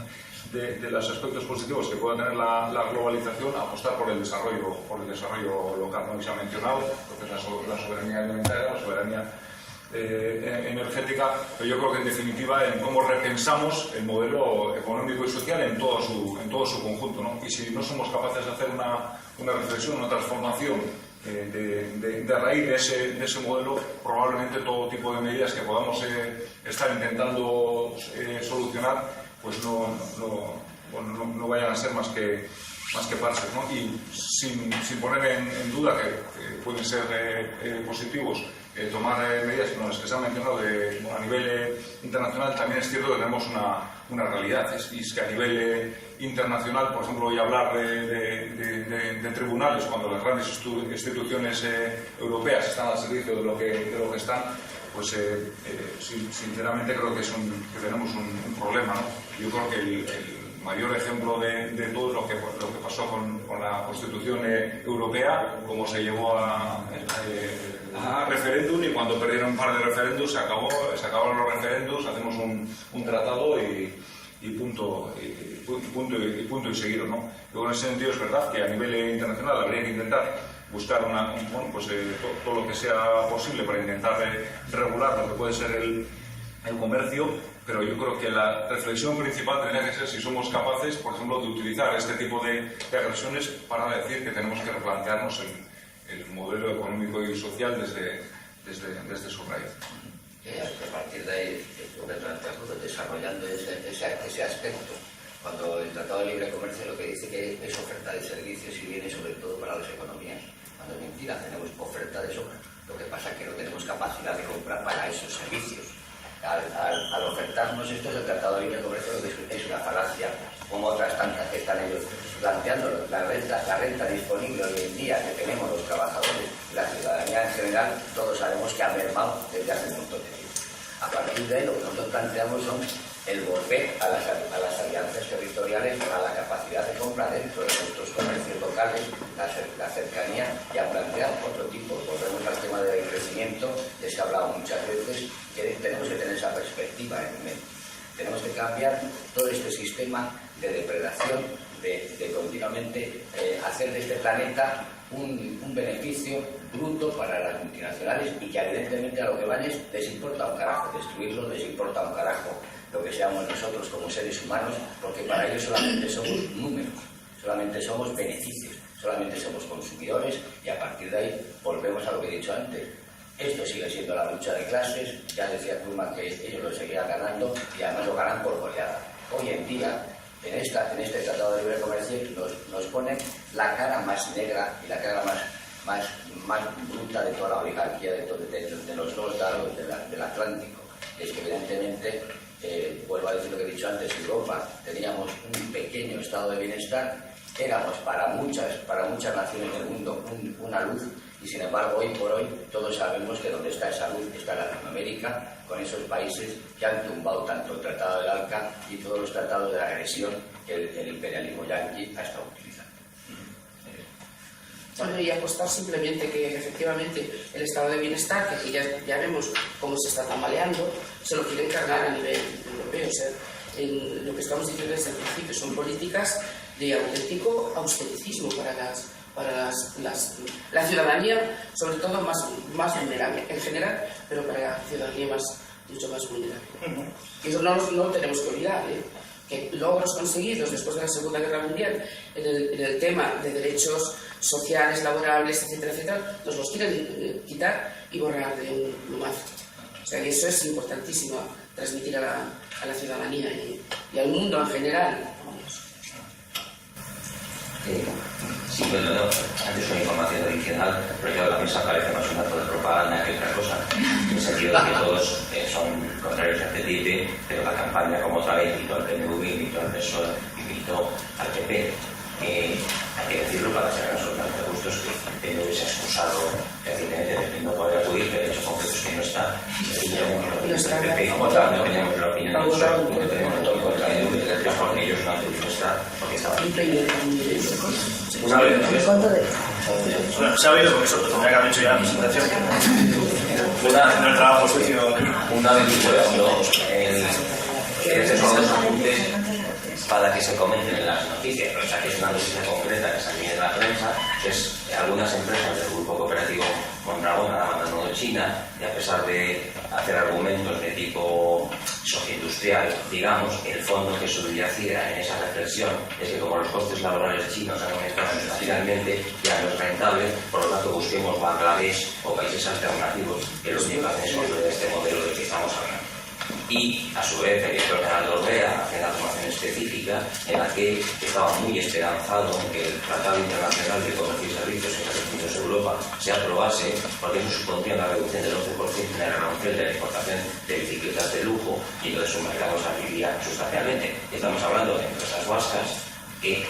de los aspectos positivos que pueda tener la globalización, apostar por el desarrollo local, ¿no? Y se ha mencionado la soberanía alimentaria, la soberanía energética, pero yo creo que en definitiva en cómo repensamos el modelo económico y social en todo su conjunto, ¿no? Y si no somos capaces de hacer una reflexión, una transformación de raíz de ese modelo, probablemente todo tipo de medidas que podamos estar intentando solucionar pues no vayan a ser más que parches, ¿no? Y sin poner en duda que pueden ser positivos tomar medidas como las que se han mencionado a nivel internacional, también es cierto que tenemos una realidad, y es que a nivel internacional, por ejemplo, voy a hablar de tribunales, cuando las grandes instituciones europeas están al servicio de lo que están, pues sinceramente creo que tenemos un problema, ¿no? Yo creo que el mayor ejemplo de todo lo que pasó con la Constitución Europea, cómo se llevó a referéndum, y cuando perdieron un par de referéndums se acabaron los referéndums, hacemos un tratado y punto y seguido, ¿no? Luego, en ese sentido, es verdad que a nivel internacional habría que intentar buscar todo lo que sea posible para intentar regular lo que puede ser el comercio, pero yo creo que la reflexión principal tendría que ser si somos capaces, por ejemplo, de utilizar este tipo de agresiones para decir que tenemos que replantearnos el modelo económico y social desde su raíz. A partir de ahí, desarrollando ese aspecto, cuando el Tratado de Libre Comercio lo que dice que es oferta de servicios y bienes sobre todo para las economías, cuando es mentira, tenemos oferta de sobra. Lo que pasa es que no tenemos capacidad de comprar para esos servicios. Al ofertarnos esto, el Tratado de Libre Comercio es una falacia, como otras tantas que están ellos planteando. La renta disponible hoy en día que tenemos los trabajadores y la ciudadanía en general, todos sabemos que ha mermado desde hace un montón de tiempo. A partir de ahí, lo que nosotros planteamos son el volver a las alianzas territoriales, a la capacidad de compra dentro de nuestros comercios locales, la cercanía, y a plantear otro tipo. Volvemos al tema del crecimiento, que se ha hablado muchas veces, que tenemos que tener esa perspectiva en mente. Tenemos que cambiar todo este sistema de depredación, de continuamente hacer de este planeta un beneficio bruto para las multinacionales, y que evidentemente a lo que van les importa un carajo destruirlos, les importa un carajo lo que seamos nosotros como seres humanos, porque para ellos solamente somos números, solamente somos beneficios, solamente somos consumidores, y a partir de ahí volvemos a lo que he dicho antes. Esto sigue siendo la lucha de clases, ya decía Truman que ellos lo seguirán ganando, y además lo ganan por goleada. Hoy en día, en este Tratado de Libre Comercio, nos ponen la cara más negra y la cara más bruta de toda la oligarquía de los dos lados del Atlántico. Es que evidentemente, vuelvo a decir lo que he dicho antes, Europa teníamos un pequeño estado de bienestar, éramos para muchas naciones del mundo una luz, y sin embargo hoy por hoy todos sabemos que donde está esa luz está en Latinoamérica, con esos países que han tumbado tanto el Tratado del ALCA y todos los tratados de agresión que el imperialismo yanqui ha estado utilizando. Bueno, y apostar simplemente que efectivamente el estado de bienestar, que ya vemos cómo se está tambaleando, se lo quieren cargar a nivel europeo. O sea, lo que estamos diciendo desde el principio, son políticas de auténtico austericismo para la ciudadanía, sobre todo más vulnerable en general, pero para la ciudadanía mucho más vulnerable. Y eso no lo tenemos que olvidar, que logros conseguidos después de la Segunda Guerra Mundial en el tema de derechos sociales, laborables, etcétera, etcétera, nos los quieren quitar y borrar de un plumazo. O sea que eso es importantísimo transmitir a la ciudadanía y al mundo en general. Sí, bueno, no, antes una información adicional, pero yo la mesa parece más un acto de propaganda que otra cosa, en el sentido de que todos son contrarios a TTIP, pero la campaña como tal invitó al PNV, invitó al PSOE, invitó al PP. Hay que decirlo para ser absolutamente justos que el PNV se ha excusado recientemente de no poder acudir, pero de hecho concreto es que no está. Y el PP como tal no teníamos la opinión del PSOE, no tenemos todo contra el PNV, porque ellos no han podido estar, porque estaban. Bueno, se ha oído porque eso tendría que haber hecho ya la presentación. En el trabajo sucio. Una vez puesto estos son los apuntes para que se comenten en las noticias, o sea que es una noticia concreta que salió en la prensa, que es algunas empresas del grupo cooperativo Mondragón han abandonado China y a pesar de hacer argumentos de tipo socioindustrial, digamos, el fondo que subyacía en esa reflexión es que como los costes laborales chinos han aumentado sustancialmente, ya no es rentable, por lo tanto busquemos Bangladesh o países alternativos que lo único que hacen es construir este modelo del que estamos hablando. Y, a su vez, el director general de Orbea hace una formación específica en la que estaba muy esperanzado en que el Tratado Internacional de Comercio y Servicios en Estados Unidos y Europa se aprobase, porque eso supondría una reducción del 11% en el arancel de la exportación de bicicletas de lujo y entonces su mercado se abriría sustancialmente. Estamos hablando de empresas vascas que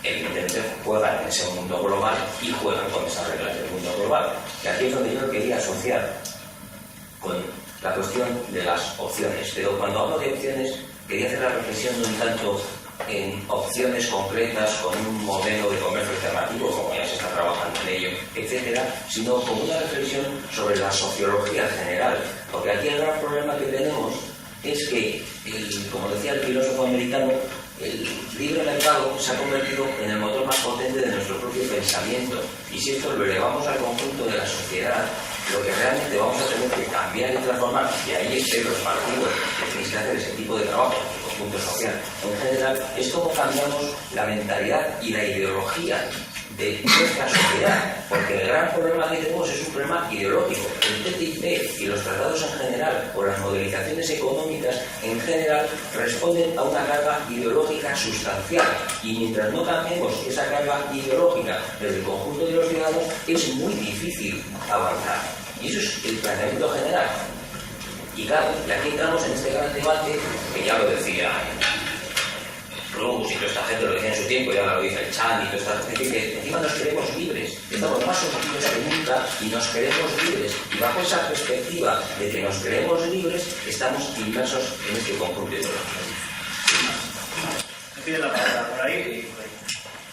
evidentemente juegan en ese mundo global y juegan con esas reglas del mundo global. Y aquí es donde yo quería asociar con la cuestión de las opciones, pero cuando hablo de opciones quería hacer la reflexión no un tanto en opciones concretas con un modelo de comercio alternativo, como ya se está trabajando en ello, etcétera, sino como una reflexión sobre la sociología general, porque aquí el gran problema que tenemos es que, como decía el filósofo americano, el libre mercado se ha convertido en el motor más potente de nuestro propio pensamiento, y si esto lo elevamos al conjunto de la sociedad, lo que realmente vamos a tener que cambiar y transformar, y ahí estén los partidos que tenéis que hacer ese tipo de trabajo, el conjunto social en general, es cómo cambiamos la mentalidad y la ideología de nuestra sociedad, porque el gran problema que tenemos es un problema ideológico. El TTIP y los tratados en general, o las modelizaciones económicas en general, responden a una carga ideológica sustancial, y mientras no cambiemos esa carga ideológica desde el conjunto de los ciudadanos, es muy difícil avanzar. Y eso es el planteamiento general. Y claro, aquí entramos en este gran debate, que ya lo decía Rus y toda esta gente, lo decía en su tiempo, y ahora lo dice el Chan y toda esta gente, que encima nos queremos libres, estamos más sometidos que nunca y nos queremos libres, y bajo esa perspectiva de que nos queremos libres, estamos inmersos en este conjunto de Me piden la palabra por ahí y por ahí.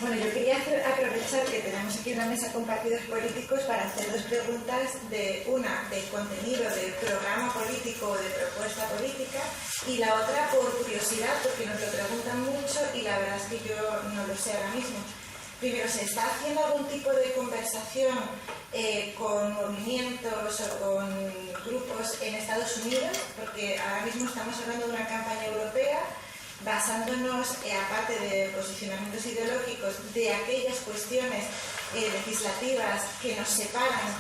Bueno, yo quería aprovechar que tenemos aquí una mesa con partidos políticos para hacer dos preguntas, una de contenido, de programa político o de propuesta política, y la otra por curiosidad, porque nos lo preguntan mucho y la verdad es que yo no lo sé ahora mismo. Primero, ¿se está haciendo algún tipo de conversación con movimientos o con grupos en Estados Unidos? Porque ahora mismo estamos hablando de una campaña europea basándonos, aparte de posicionamientos ideológicos, de aquellas cuestiones legislativas que nos separan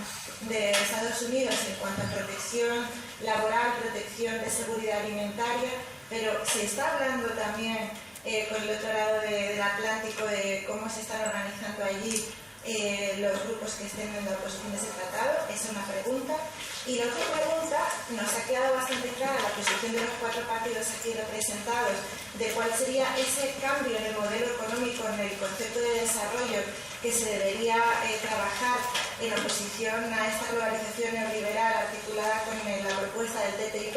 de Estados Unidos en cuanto a protección laboral, protección de seguridad alimentaria, pero se está hablando también con el otro lado del Atlántico de cómo se están organizando allí los grupos que estén en la oposición de ese tratado. Esa es una pregunta. Y la otra pregunta, nos ha quedado bastante clara la posición de los cuatro partidos aquí representados de cuál sería ese cambio en el modelo económico, en el concepto de desarrollo que se debería trabajar en oposición a esta globalización neoliberal articulada con la propuesta del TTIP.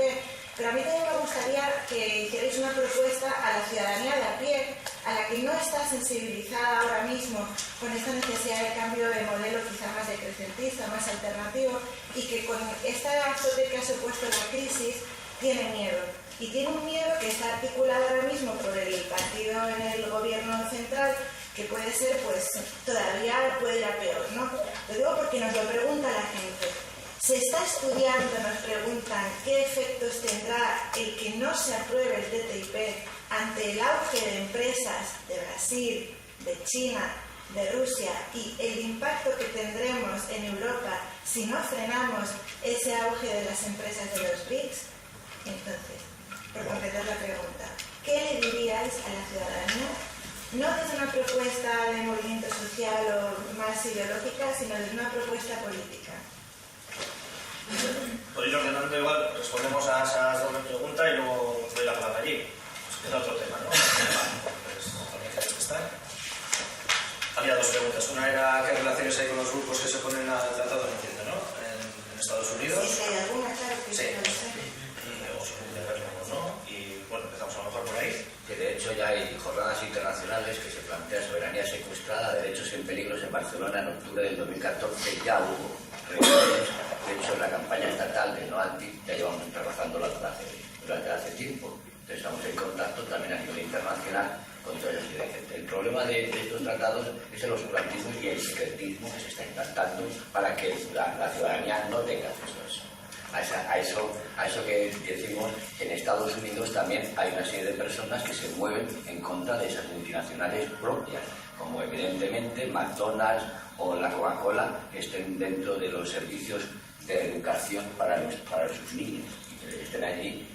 Pero a mí también me gustaría que hicierais una propuesta a la ciudadanía de a pie, a la que no está sensibilizada ahora mismo con esta necesidad de cambio de modelo quizá más decrecentista, más alternativo, y que con esta azote que ha supuesto la crisis tiene miedo. Y tiene un miedo que está articulado ahora mismo por el partido en el gobierno central, que puede ser, pues, todavía puede ir a peor, ¿no? Lo digo porque nos lo pregunta la gente. Se está estudiando, nos preguntan, qué efectos tendrá el que no se apruebe el TTIP ante el auge de empresas de Brasil, de China, de Rusia y el impacto que tendremos en Europa si no frenamos ese auge de las empresas de los BRICS. Entonces, por completar la pregunta, ¿qué le diríais a la ciudadanía? No desde una propuesta de movimiento social o más ideológica, sino desde una propuesta política. Por ir ordenando igual, respondemos a esa doble pregunta y luego doy la palabra allí. Pues es otro tema, ¿no? Había dos preguntas. Una era qué relaciones hay con los grupos que se oponen al tratado, no entiendo, ¿no? En Estados Unidos. Si hay alguna, claro que sí. No lo sé. O si puede haberlo o no. Y bueno, empezamos a lo mejor por ahí. Que de hecho ya hay jornadas internacionales que se plantea soberanía secuestrada, derechos en peligro en Barcelona en octubre del 2014. Ya hubo reuniones. De hecho, en la campaña estatal de No Anti ya llevamos trabajando durante hace tiempo. Entonces estamos en contacto también a nivel internacional con toda esa gente. El problema de estos tratados es el oscurantismo y el secretismo que se está implantando para que la ciudadanía no tenga acceso a eso. A eso que decimos que en Estados Unidos también hay una serie de personas que se mueven en contra de esas multinacionales propias, como evidentemente McDonald's o la Coca-Cola, que estén dentro de los servicios de educación para sus niños y que estén allí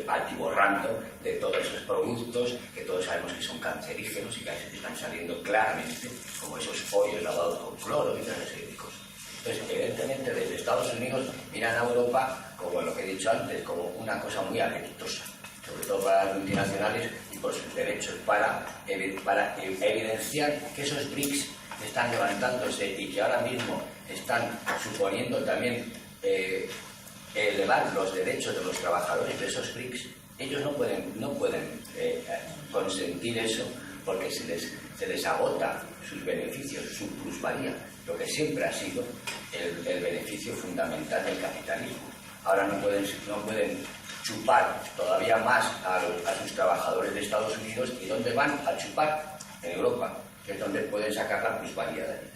atiborrando de todos esos productos que todos sabemos que son cancerígenos y que están saliendo claramente, como esos pollos lavados con cloro y toda esa serie de cosas. Entonces, evidentemente, desde Estados Unidos miran a Europa, como lo que he dicho antes, como una cosa muy apetitosa, sobre todo para las multinacionales y por sus derechos, para evidenciar que esos BRICS están levantándose y que ahora mismo están suponiendo también elevar los derechos de los trabajadores de esos BRICS. Ellos no pueden consentir eso porque se les agota sus beneficios, su plusvalía, lo que siempre ha sido el beneficio fundamental del capitalismo. Ahora no pueden chupar todavía más a sus trabajadores de Estados Unidos. ¿Y dónde van a chupar? En Europa, que es donde pueden sacar la plusvalía de ahí.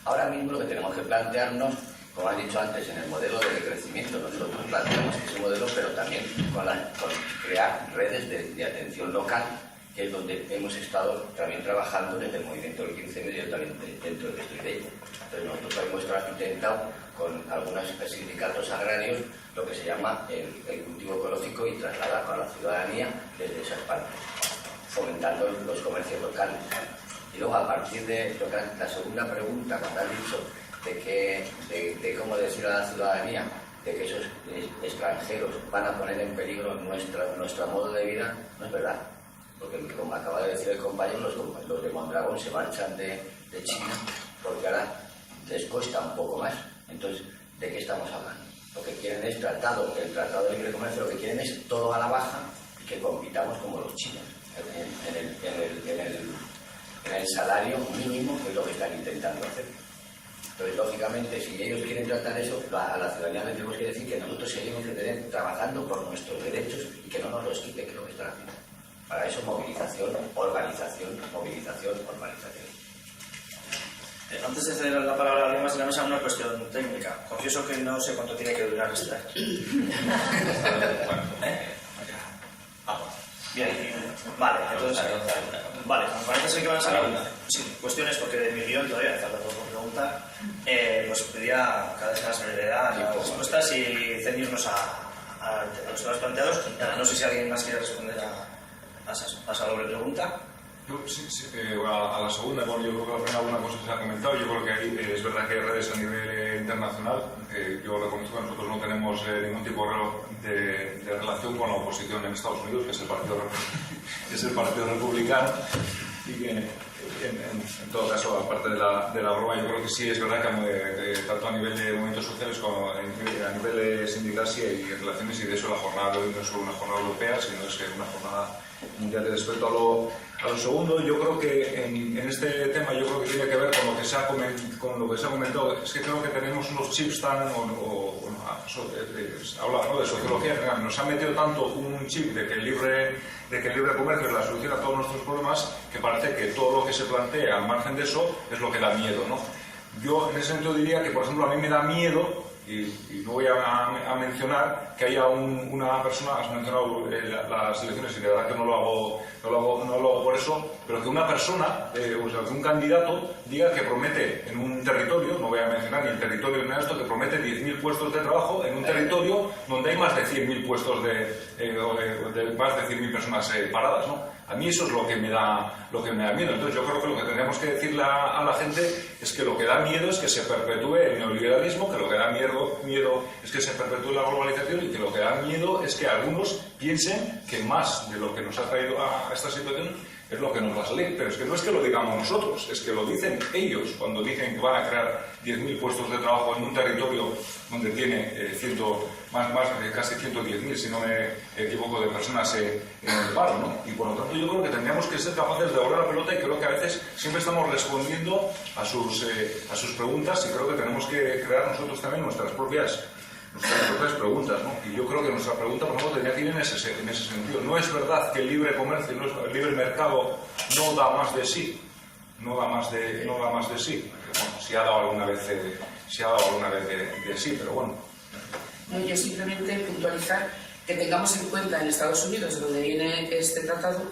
Ahora mismo lo que tenemos que plantearnos, como has dicho antes, en el modelo de crecimiento, nosotros planteamos ese modelo, pero también con crear redes de atención local, que es donde hemos estado también trabajando desde el movimiento del 15 y yo también dentro de esto y de ello. Entonces nosotros hemos intentado con algunos sindicatos agrarios lo que se llama el cultivo ecológico y trasladar a la ciudadanía desde esas partes, fomentando los comercios locales. Y luego a partir de la segunda pregunta, cuando has dicho de cómo decir a la ciudadanía de que esos extranjeros van a poner en peligro nuestro modo de vida, no es verdad. Porque, como acaba de decir el compañero, los de Mondragón se marchan de China porque ahora les cuesta un poco más. Entonces, ¿de qué estamos hablando? Lo que quieren es el Tratado de Libre Comercio, lo que quieren es todo a la baja y que compitamos como los chinos en el salario mínimo, que es lo que están intentando hacer. Entonces, lógicamente, si ellos quieren tratar eso, a la ciudadanía le tenemos que decir que nosotros seguimos trabajando por nuestros derechos y que no nos los quite, que es lo que están haciendo. Para eso, movilización, organización. Antes de ceder la palabra a alguien más de la mesa, una cuestión técnica. Confieso que no sé cuánto tiene que durar esta. Bien, vale, entonces... Vale, parece ser que van a salir sí, cuestiones porque de mi guión todavía me falta todo por preguntar. Pues pediría cada vez más brevedad las respuestas y ceñirnos a los temas planteados. No sé si alguien más quiere responder a esa doble pregunta. A la segunda, bueno, yo creo que la primera alguna cosa se ha comentado. Yo creo que ahí es verdad que hay redes a nivel internacional. Yo reconozco que nosotros no tenemos ningún tipo de relación con la oposición en Estados Unidos, que es el Partido Republicano, y que En todo caso, aparte de la broma, yo creo que sí es verdad que tanto a nivel de movimientos sociales como a nivel de sindical sí hay relaciones, y de eso la jornada de hoy no es solo una jornada europea, sino es que una jornada mundial. Respecto a lo segundo, yo creo que en este tema yo creo que tiene que ver con lo que se ha comentado. Es que creo que tenemos unos chips tan habla, ¿no?, de sociología general. Nos ha metido tanto un chip de que el libre comercio es la solución a todos nuestros problemas, que parece que todo lo que se plantea al margen de eso es lo que da miedo, ¿no? Yo en ese sentido diría que, por ejemplo, a mí me da miedo, y no voy a mencionar que haya una persona, has mencionado las elecciones, y de verdad que no lo hago por eso, pero que una persona, o sea, que un candidato diga que promete en un territorio, no voy a mencionar ni el territorio ni nada de esto, que promete 10.000 puestos de trabajo en un territorio donde hay más de 100.000 puestos de más de 100.000 personas paradas, ¿no? A mí eso es lo que me da miedo. Entonces yo creo que lo que tendríamos que decirle a la gente es que lo que da miedo es que se perpetúe el neoliberalismo, que lo que da miedo es que se perpetúe la globalización, y que lo que da miedo es que algunos piensen que más de lo que nos ha traído a esta situación es lo que nos va a salir. Pero es que no es que lo digamos nosotros, es que lo dicen ellos cuando dicen que van a crear 10.000 puestos de trabajo en un territorio donde tiene casi 110.000, si no me equivoco, de personas en el paro, ¿no? Y por lo tanto yo creo que tendríamos que ser capaces de doblar la pelota, y creo que a veces siempre estamos respondiendo a sus preguntas, y creo que tenemos que crear nosotros también nuestras propias preguntas, ¿no? Y yo creo que nuestra pregunta, por ejemplo, tendría que ir en ese sentido. No es verdad que el libre comercio, el libre mercado no da más de sí. No da más de sí. Bueno, si ha dado alguna vez de sí, pero bueno. No, yo simplemente puntualizar que tengamos en cuenta en Estados Unidos, de donde viene este tratado,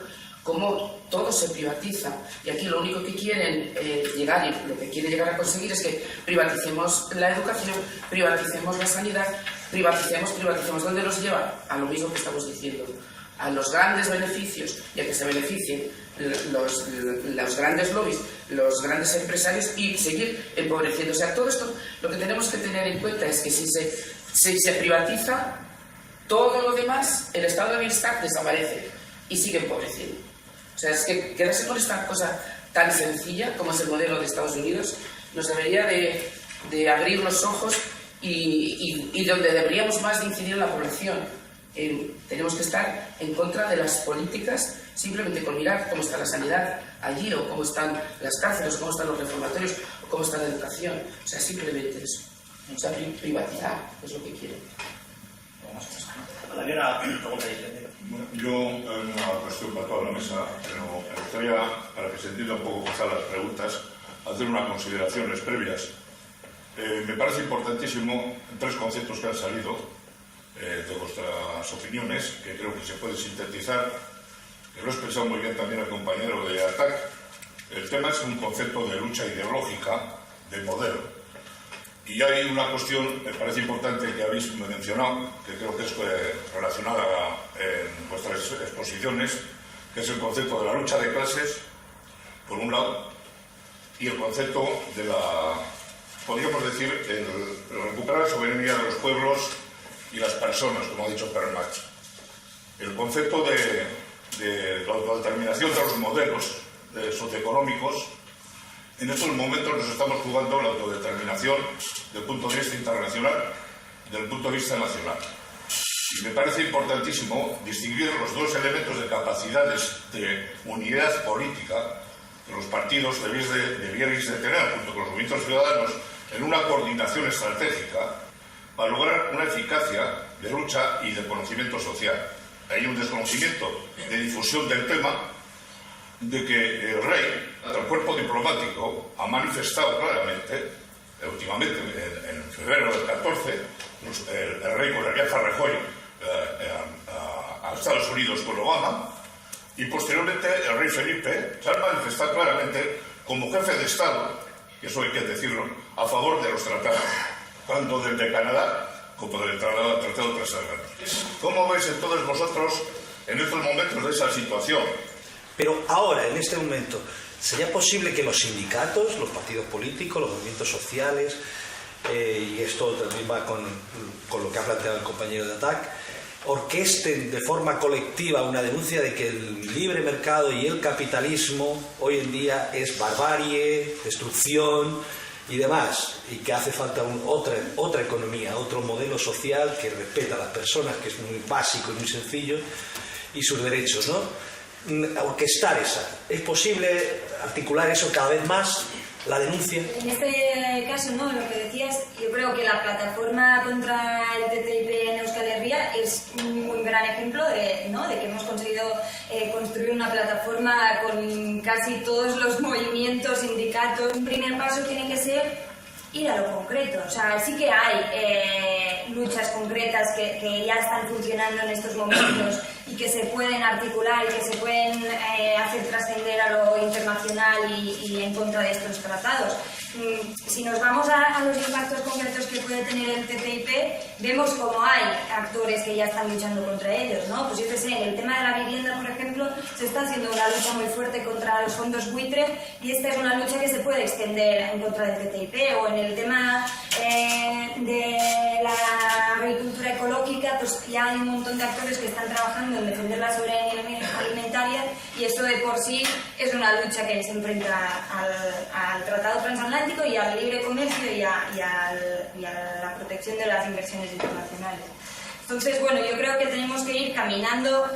cómo todo se privatiza, y aquí lo único que quieren llegar, y lo que quiere llegar a conseguir, es que privaticemos la educación, privaticemos la sanidad, privaticemos. ¿Dónde nos lleva? A lo mismo que estamos diciendo, a los grandes beneficios, y a que se beneficien los grandes lobbies, los grandes empresarios, y seguir empobreciendo. O sea, todo esto lo que tenemos que tener en cuenta es que si se privatiza, todo lo demás, el estado de bienestar desaparece y sigue empobreciendo. O sea, es que quedarse con esta cosa tan sencilla como es el modelo de Estados Unidos nos debería de abrir los ojos, y donde deberíamos más de incidir en la población. Tenemos que estar en contra de las políticas simplemente con mirar cómo está la sanidad allí, o cómo están las cárceles, o cómo están los reformatorios, o cómo está la educación. O sea, simplemente eso. O sea, privatizar es lo que quieren. Había una pregunta diferente. Bueno, yo hay una cuestión para toda la mesa, pero me gustaría, para que se entienda un poco cómo están las preguntas, hacer unas consideraciones previas. Me parece importantísimo 3 conceptos que han salido de vuestras opiniones, que creo que se puede sintetizar, que lo he expresado muy bien también el compañero de ATAC. El tema es un concepto de lucha ideológica, de modelo. Y hay una cuestión, me parece importante, que habéis mencionado, que creo que es relacionada en vuestras exposiciones, que es el concepto de la lucha de clases, por un lado, y el concepto de podríamos decir, el recuperar la soberanía de los pueblos y las personas, como ha dicho Karl Marx. El concepto de la autodeterminación de los modelos socioeconómicos. En estos momentos nos estamos jugando la autodeterminación desde el punto de vista internacional, desde el punto de vista nacional. Y me parece importantísimo distinguir los 2 elementos de capacidades de unidad política que los partidos debierais de tener, junto con los movimientos ciudadanos, en una coordinación estratégica para lograr una eficacia de lucha y de conocimiento social. Hay un desconocimiento de difusión del tema, de que el rey, el cuerpo diplomático, ha manifestado claramente, últimamente, en febrero del 14, el rey con el viaje a Rajoy a Estados Unidos con Obama, y posteriormente el rey Felipe se ha manifestado claramente como jefe de Estado, y eso hay que decirlo, a favor de los tratados, tanto del de Canadá como del Tratado Transatlántico. ¿Cómo veis entonces vosotros en estos momentos de esa situación? Pero ahora, en este momento, ¿sería posible que los sindicatos, los partidos políticos, los movimientos sociales, y esto también va con lo que ha planteado el compañero de ATAC, orquesten de forma colectiva una denuncia de que el libre mercado y el capitalismo hoy en día es barbarie, destrucción y demás, y que hace falta otra economía, otro modelo social que respeta a las personas, que es muy básico y muy sencillo, y sus derechos, ¿no? Orquestar esa. ¿Es posible articular eso cada vez más? La denuncia. En este caso, ¿no? Lo que decías, yo creo que la plataforma contra el TTIP en Euskal Herria es un gran ejemplo de que hemos conseguido construir una plataforma con casi todos los movimientos, sindicatos. Un primer paso tiene que ser ir a lo concreto. O sea, sí que hay luchas concretas que ya están funcionando en estos momentos y que se pueden articular y que se pueden hacer trascender a lo internacional y en contra de estos tratados. Si nos vamos a los impactos concretos que puede tener el TTIP, vemos cómo hay actores que ya están luchando contra ellos, ¿no? Pues yo qué sé, en el tema de la vivienda, por ejemplo, se está haciendo una lucha muy fuerte contra los fondos buitre y esta es una lucha que se puede extender en contra del TTIP. O en el tema de la agricultura ecológica, pues ya hay un montón de actores que están trabajando en defender la soberanía alimentaria y eso de por sí es una lucha que se enfrenta al Tratado Transatlántico y al libre comercio y a la protección de las inversiones internacionales. Entonces, bueno, yo creo que tenemos que ir caminando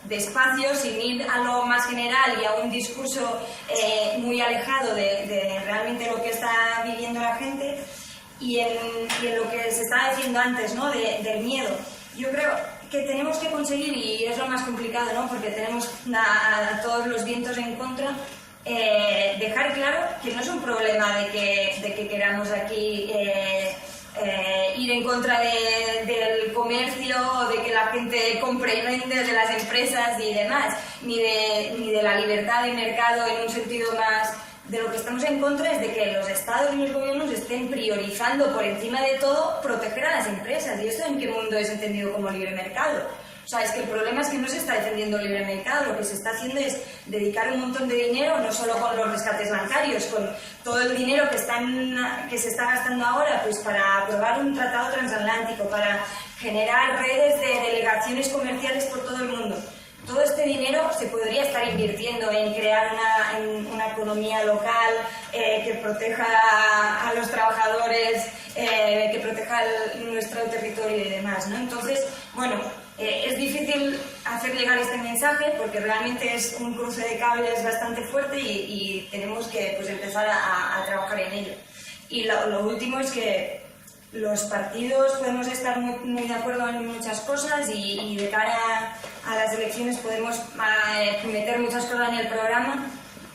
despacio, sin ir a lo más general y a un discurso muy alejado de realmente lo que está viviendo la gente y en lo que se estaba diciendo antes, ¿no? Del miedo. Yo creo que tenemos que conseguir, y es lo más complicado, ¿no? Porque tenemos a todos los vientos en contra, dejar claro que no es un problema de que queramos aquí ir en contra del comercio, o de que la gente compre y vende, de las empresas y demás, ni de la libertad de mercado en un sentido más. De lo que estamos en contra es de que los estados y los gobiernos estén priorizando por encima de todo proteger a las empresas. ¿Y esto en qué mundo es entendido como libre mercado? O sea, es que el problema es que no se está defendiendo el libre mercado, lo que se está haciendo es dedicar un montón de dinero, no solo con los rescates bancarios, con todo el dinero que se está gastando ahora, pues para aprobar un tratado transatlántico, para generar redes de delegaciones comerciales por todo el mundo. Todo este dinero se podría estar invirtiendo en crear una economía local que proteja a los trabajadores, que proteja nuestro territorio y demás, ¿no? Entonces, bueno, es difícil hacer llegar este mensaje porque realmente es un cruce de cables bastante fuerte y tenemos que pues, empezar a trabajar en ello. Y lo último es que los partidos podemos estar muy de acuerdo en muchas cosas y de cara a las elecciones podemos meter muchas cosas en el programa,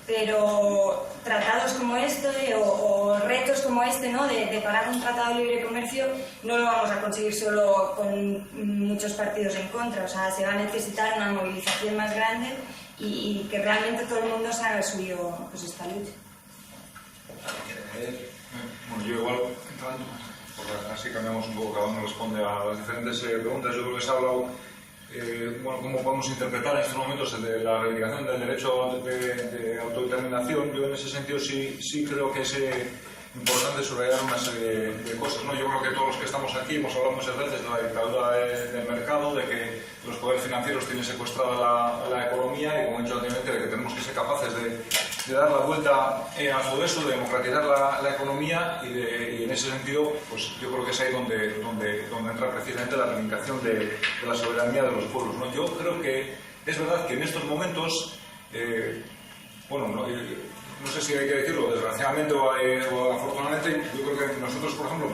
pero tratados como este o retos como este, ¿no? de parar un tratado de libre comercio, no lo vamos a conseguir solo con muchos partidos en contra. O sea, se va a necesitar una movilización más grande y que realmente todo el mundo se haga suyo pues, esta lucha. Bueno, yo igual, porque así cambiamos un poco, cada uno responde a las diferentes preguntas. Yo creo que se ha hablado, bueno, cómo podemos interpretar en estos momentos de la reivindicación del derecho de autodeterminación. Yo en ese sentido sí creo que es importante subrayar una serie de cosas, ¿no? Yo creo que todos los que estamos aquí hemos hablado muchas veces de la dictadura del mercado, de que los poderes financieros tienen secuestrada la economía y, como he dicho anteriormente, de que tenemos que ser capaces de dar la vuelta a todo eso, de democratizar la economía y en ese sentido, pues yo creo que es ahí donde entra precisamente la reivindicación de la soberanía de los pueblos, ¿no? Yo creo que es verdad que en estos momentos, bueno, no sé si hay que decirlo, desgraciadamente o afortunadamente, yo creo que nosotros, por ejemplo,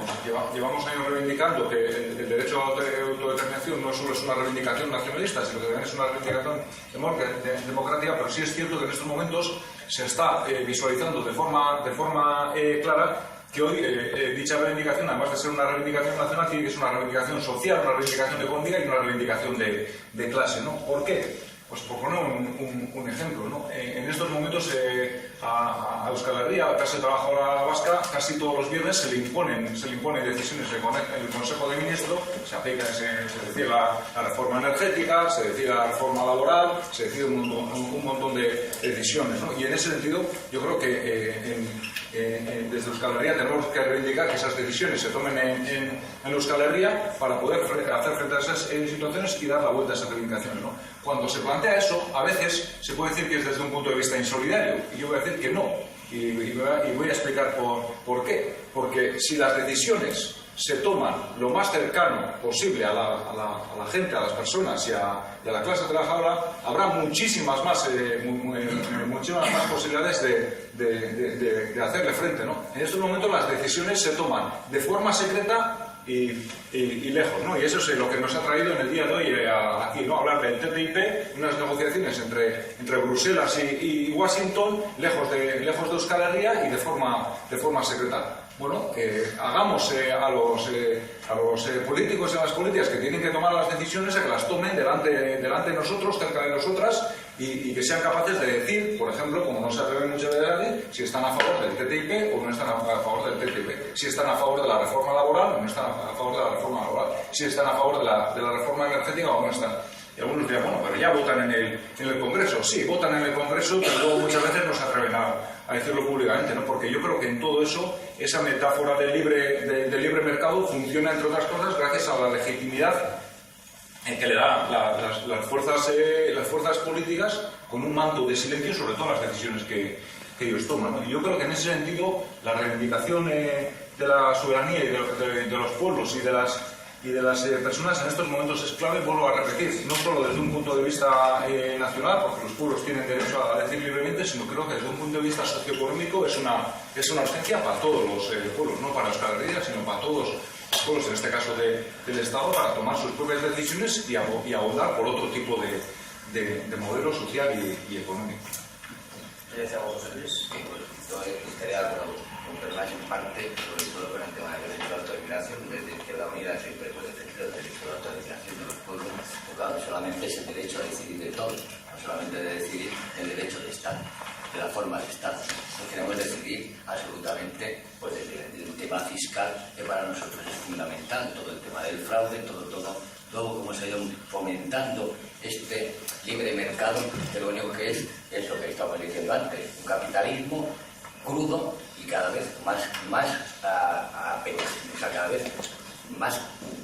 llevamos años reivindicando que el derecho a autodeterminación no solo es una reivindicación nacionalista, sino que también es una reivindicación democrática, pero sí es cierto que en estos momentos se está visualizando de forma clara que hoy dicha reivindicación, además de ser una reivindicación nacional, tiene que ser una reivindicación social, una reivindicación económica y una reivindicación de clase, ¿no? ¿Por qué? Pues por poner un ejemplo, ¿no? En estos momentos a Euskal Herria, a la clase trabajadora vasca, casi todos los viernes se le imponen decisiones en el Consejo de Ministros, se decide la reforma energética, se decide la reforma laboral, se decide un montón de decisiones, ¿no? Y en ese sentido yo creo que desde Euskal Herria tenemos que reivindicar que esas decisiones se tomen en Euskal Herria para poder hacer frente a esas situaciones y dar la vuelta a esas reivindicaciones, ¿no? Cuando se plantea eso, a veces se puede decir que es desde un punto de vista insolidario, y yo voy a decir que no, y voy a explicar por qué. Porque si las decisiones se toman lo más cercano posible a la gente, a las personas y a la clase trabajadora, habrá muchísimas más posibilidades de hacerle frente, ¿no? En estos momentos las decisiones se toman de forma secreta y lejos, ¿no? Y eso es lo que nos ha traído en el día de hoy aquí, ¿no? Hablar del TTIP, unas negociaciones entre Bruselas y Washington, lejos de Euskal Herria y de forma secreta. Bueno, hagamos a los políticos y a las políticas que tienen que tomar las decisiones a que las tomen delante de nosotros, cerca de nosotras, y que sean capaces de decir, por ejemplo, como no se atreven muchas veces a decir, si están a favor del TTIP o no están a favor del TTIP, si están a favor de la reforma laboral o no están a favor de la reforma laboral, si están a favor de la reforma energética o no están. Y algunos dirán, bueno, pero ya votan en el Congreso. Sí, votan en el Congreso, pero luego muchas veces no se atreven a decirlo públicamente, ¿no? Porque yo creo que en todo eso, esa metáfora del libre mercado funciona, entre otras cosas, gracias a la legitimidad que le da las fuerzas políticas con un manto de silencio sobre todas las decisiones que ellos toman, ¿no? Y yo creo que en ese sentido la reivindicación de la soberanía y de los pueblos y de las personas en estos momentos es clave. Vuelvo a repetir, no solo desde un punto de vista nacional, porque los pueblos tienen derecho a decir libremente, sino creo que desde un punto de vista socioeconómico es una urgencia para todos los pueblos, no para Euskal Herria, sino para todos los pueblos, en este caso del Estado, para tomar sus propias decisiones y abogar por otro tipo de modelo social y económico. Yo estaría más en parte, sobre todo con el tema del derecho a la autodeterminación. Desde Izquierda Unida siempre hemos defendido el derecho a la autodeterminación de los pueblos, porque solamente es el derecho a decidir de todos, no solamente de decidir el derecho de Estado, de la forma de Estado. No queremos decidir absolutamente pues, del tema fiscal, que para nosotros es fundamental, todo el tema del fraude, todo como se ha ido fomentando este libre mercado, que lo único que es lo que estamos diciendo antes, un capitalismo crudo y cada vez más apenas, o sea, cada vez más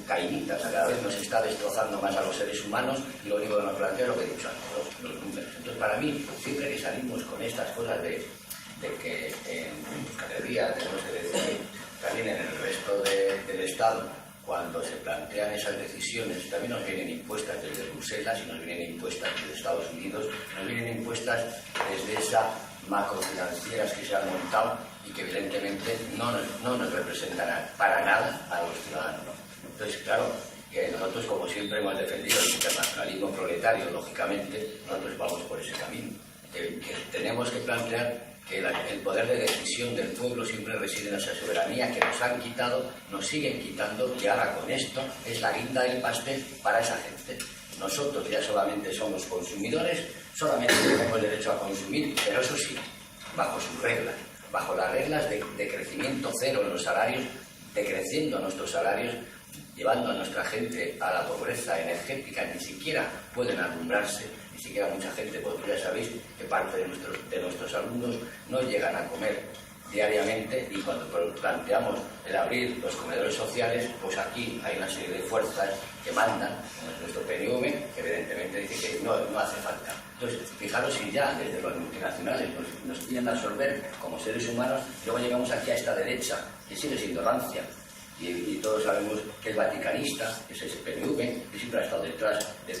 caíditas, cada vez nos está destrozando más a los seres humanos, y lo único que nos plantea es lo que he dicho antes, los números. Entonces, para mí, siempre que salimos con estas cosas de que en Euskal Herria tenemos que decidir, también en el resto del Estado, cuando se plantean esas decisiones, también nos vienen impuestas desde Bruselas y nos vienen impuestas desde Estados Unidos, nos vienen impuestas desde esas macrofinancieras que se han montado y que evidentemente no nos representan para nada a los ciudadanos. Entonces, claro, que nosotros, como siempre hemos defendido el internacionalismo proletario, lógicamente, nosotros vamos por ese camino. Que tenemos que plantear que el poder de decisión del pueblo siempre reside en esa soberanía que nos han quitado, nos siguen quitando, y ahora con esto es la guinda del pastel para esa gente. Nosotros ya solamente somos consumidores, solamente tenemos el derecho a consumir, pero eso sí, bajo sus reglas, bajo las reglas de crecimiento cero en los salarios, decreciendo nuestros salarios, llevando a nuestra gente a la pobreza energética, ni siquiera pueden alumbrarse, ni siquiera mucha gente, porque ya sabéis que parte de nuestros alumnos no llegan a comer diariamente, y cuando planteamos el abrir los comedores sociales, pues aquí hay una serie de fuerzas que mandan, como es nuestro PNV, que evidentemente dice que no hace falta. Entonces, fijaros si ya desde los multinacionales nos quieren absorber como seres humanos, luego llegamos aquí a esta derecha, que sigue siendo rancia, y todos sabemos que el vaticanista, que es ese PNV, que siempre ha estado detrás de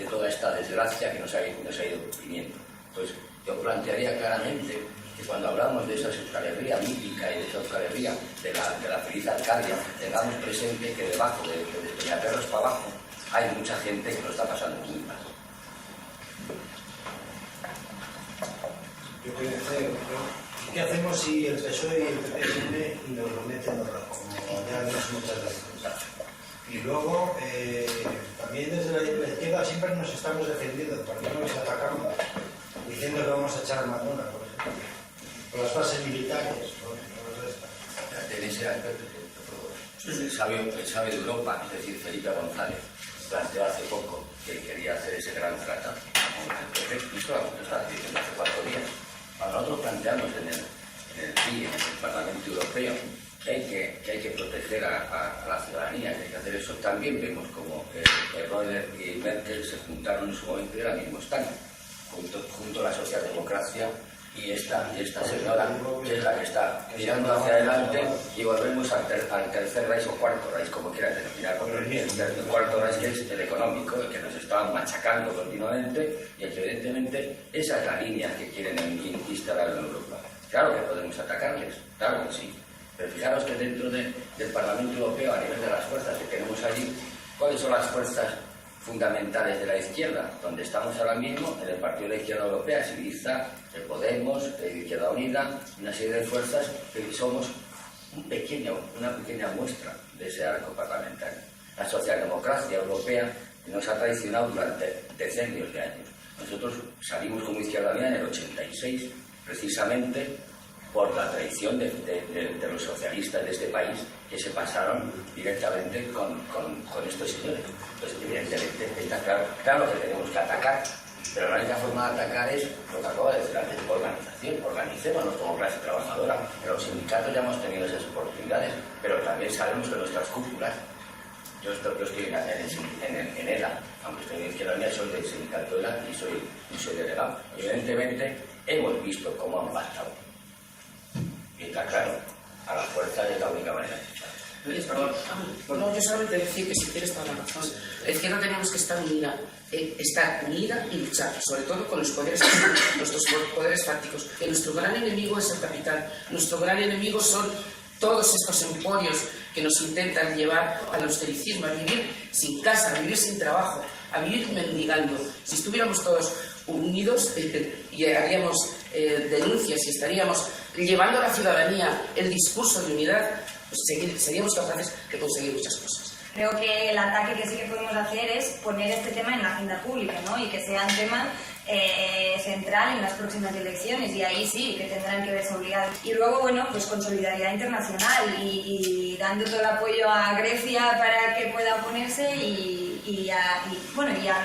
toda esta desgracia que nos ha ido viniendo. Entonces, yo plantearía claramente que cuando hablamos de esa Euskal Herria mítica y de esa Euskal Herria de la feliz Arcadia, tengamos presente que debajo de Peñaperros para abajo hay mucha gente que lo está pasando muy mal. Yo creo que ¿qué hacemos si el PSOE y el PP vienen y nos lo meten en rojo? Como ya vimos muchas veces. Y luego, también desde la izquierda siempre nos estamos defendiendo, porque no nos atacamos, diciendo que vamos a echar a Madonna, por ejemplo, por las bases militares, En ese aspecto, el sabio de Europa, es decir, Felipe González, planteó hace poco que quería hacer ese gran tratado con el PP, y esto lo está diciendo hace 4 días. Cuando nosotros planteamos en el Parlamento Europeo, que hay que proteger a la ciudadanía, que hay que hacer eso. También vemos como Roeder y Merkel se juntaron en su momento y ahora mismo están junto a la socialdemocracia y esta señora, que es la que está mirando hacia adelante, y volvemos al tercer Reich o cuarto Reich, como quieran denominarlo, el cuarto Reich, que es el económico, el que nos estaban machacando continuamente, y que evidentemente esa es la línea que quieren instalar en Europa. Claro que podemos atacarles, claro que sí, pero fijaros que dentro del Parlamento Europeo, a nivel de las fuerzas que tenemos allí, ¿cuáles son las fuerzas fundamentales de la izquierda? Donde estamos ahora mismo, en el Partido de la Izquierda Europea, Syriza, el Podemos, la Izquierda Unida, una serie de fuerzas que somos una pequeña muestra de ese arco parlamentario. La socialdemocracia europea nos ha traicionado durante decenios de años. Nosotros salimos como Izquierda Unida en el 86, precisamente por la traición de los socialistas de este país, que se pasaron directamente con estos señores. Entonces, evidentemente, está claro que tenemos que atacar, pero la única forma de atacar es lo que acabo de decir antes, organización. Organicémonos como clase trabajadora. En los sindicatos ya hemos tenido esas oportunidades, pero también sabemos que nuestras cúpulas, yo estoy en ELA, aunque estoy en Izquierda Unida, soy del sindicato ELA y soy delegado. Evidentemente, hemos visto cómo han pactado. Y está claro, a la fuerza es la única manera de luchar. No, yo solamente decir que si tienes toda la razón, es que no tenemos que estar unida y luchar, sobre todo con los poderes, nuestros poderes fácticos. Que nuestro gran enemigo es el capital, nuestro gran enemigo son todos estos emporios que nos intentan llevar al austericismo, a vivir sin casa, a vivir sin trabajo, a vivir mendigando. Si estuviéramos todos unidos y haríamos denuncias y estaríamos llevando a la ciudadanía el discurso de unidad, pues seríamos capaces de conseguir muchas cosas. Creo que el ataque que sí que podemos hacer es poner este tema en la agenda pública, ¿no? Y que sea un tema central en las próximas elecciones, y ahí sí que tendrán que verse obligados. Y luego, bueno, pues con solidaridad internacional y dando todo el apoyo a Grecia para que pueda oponerse y a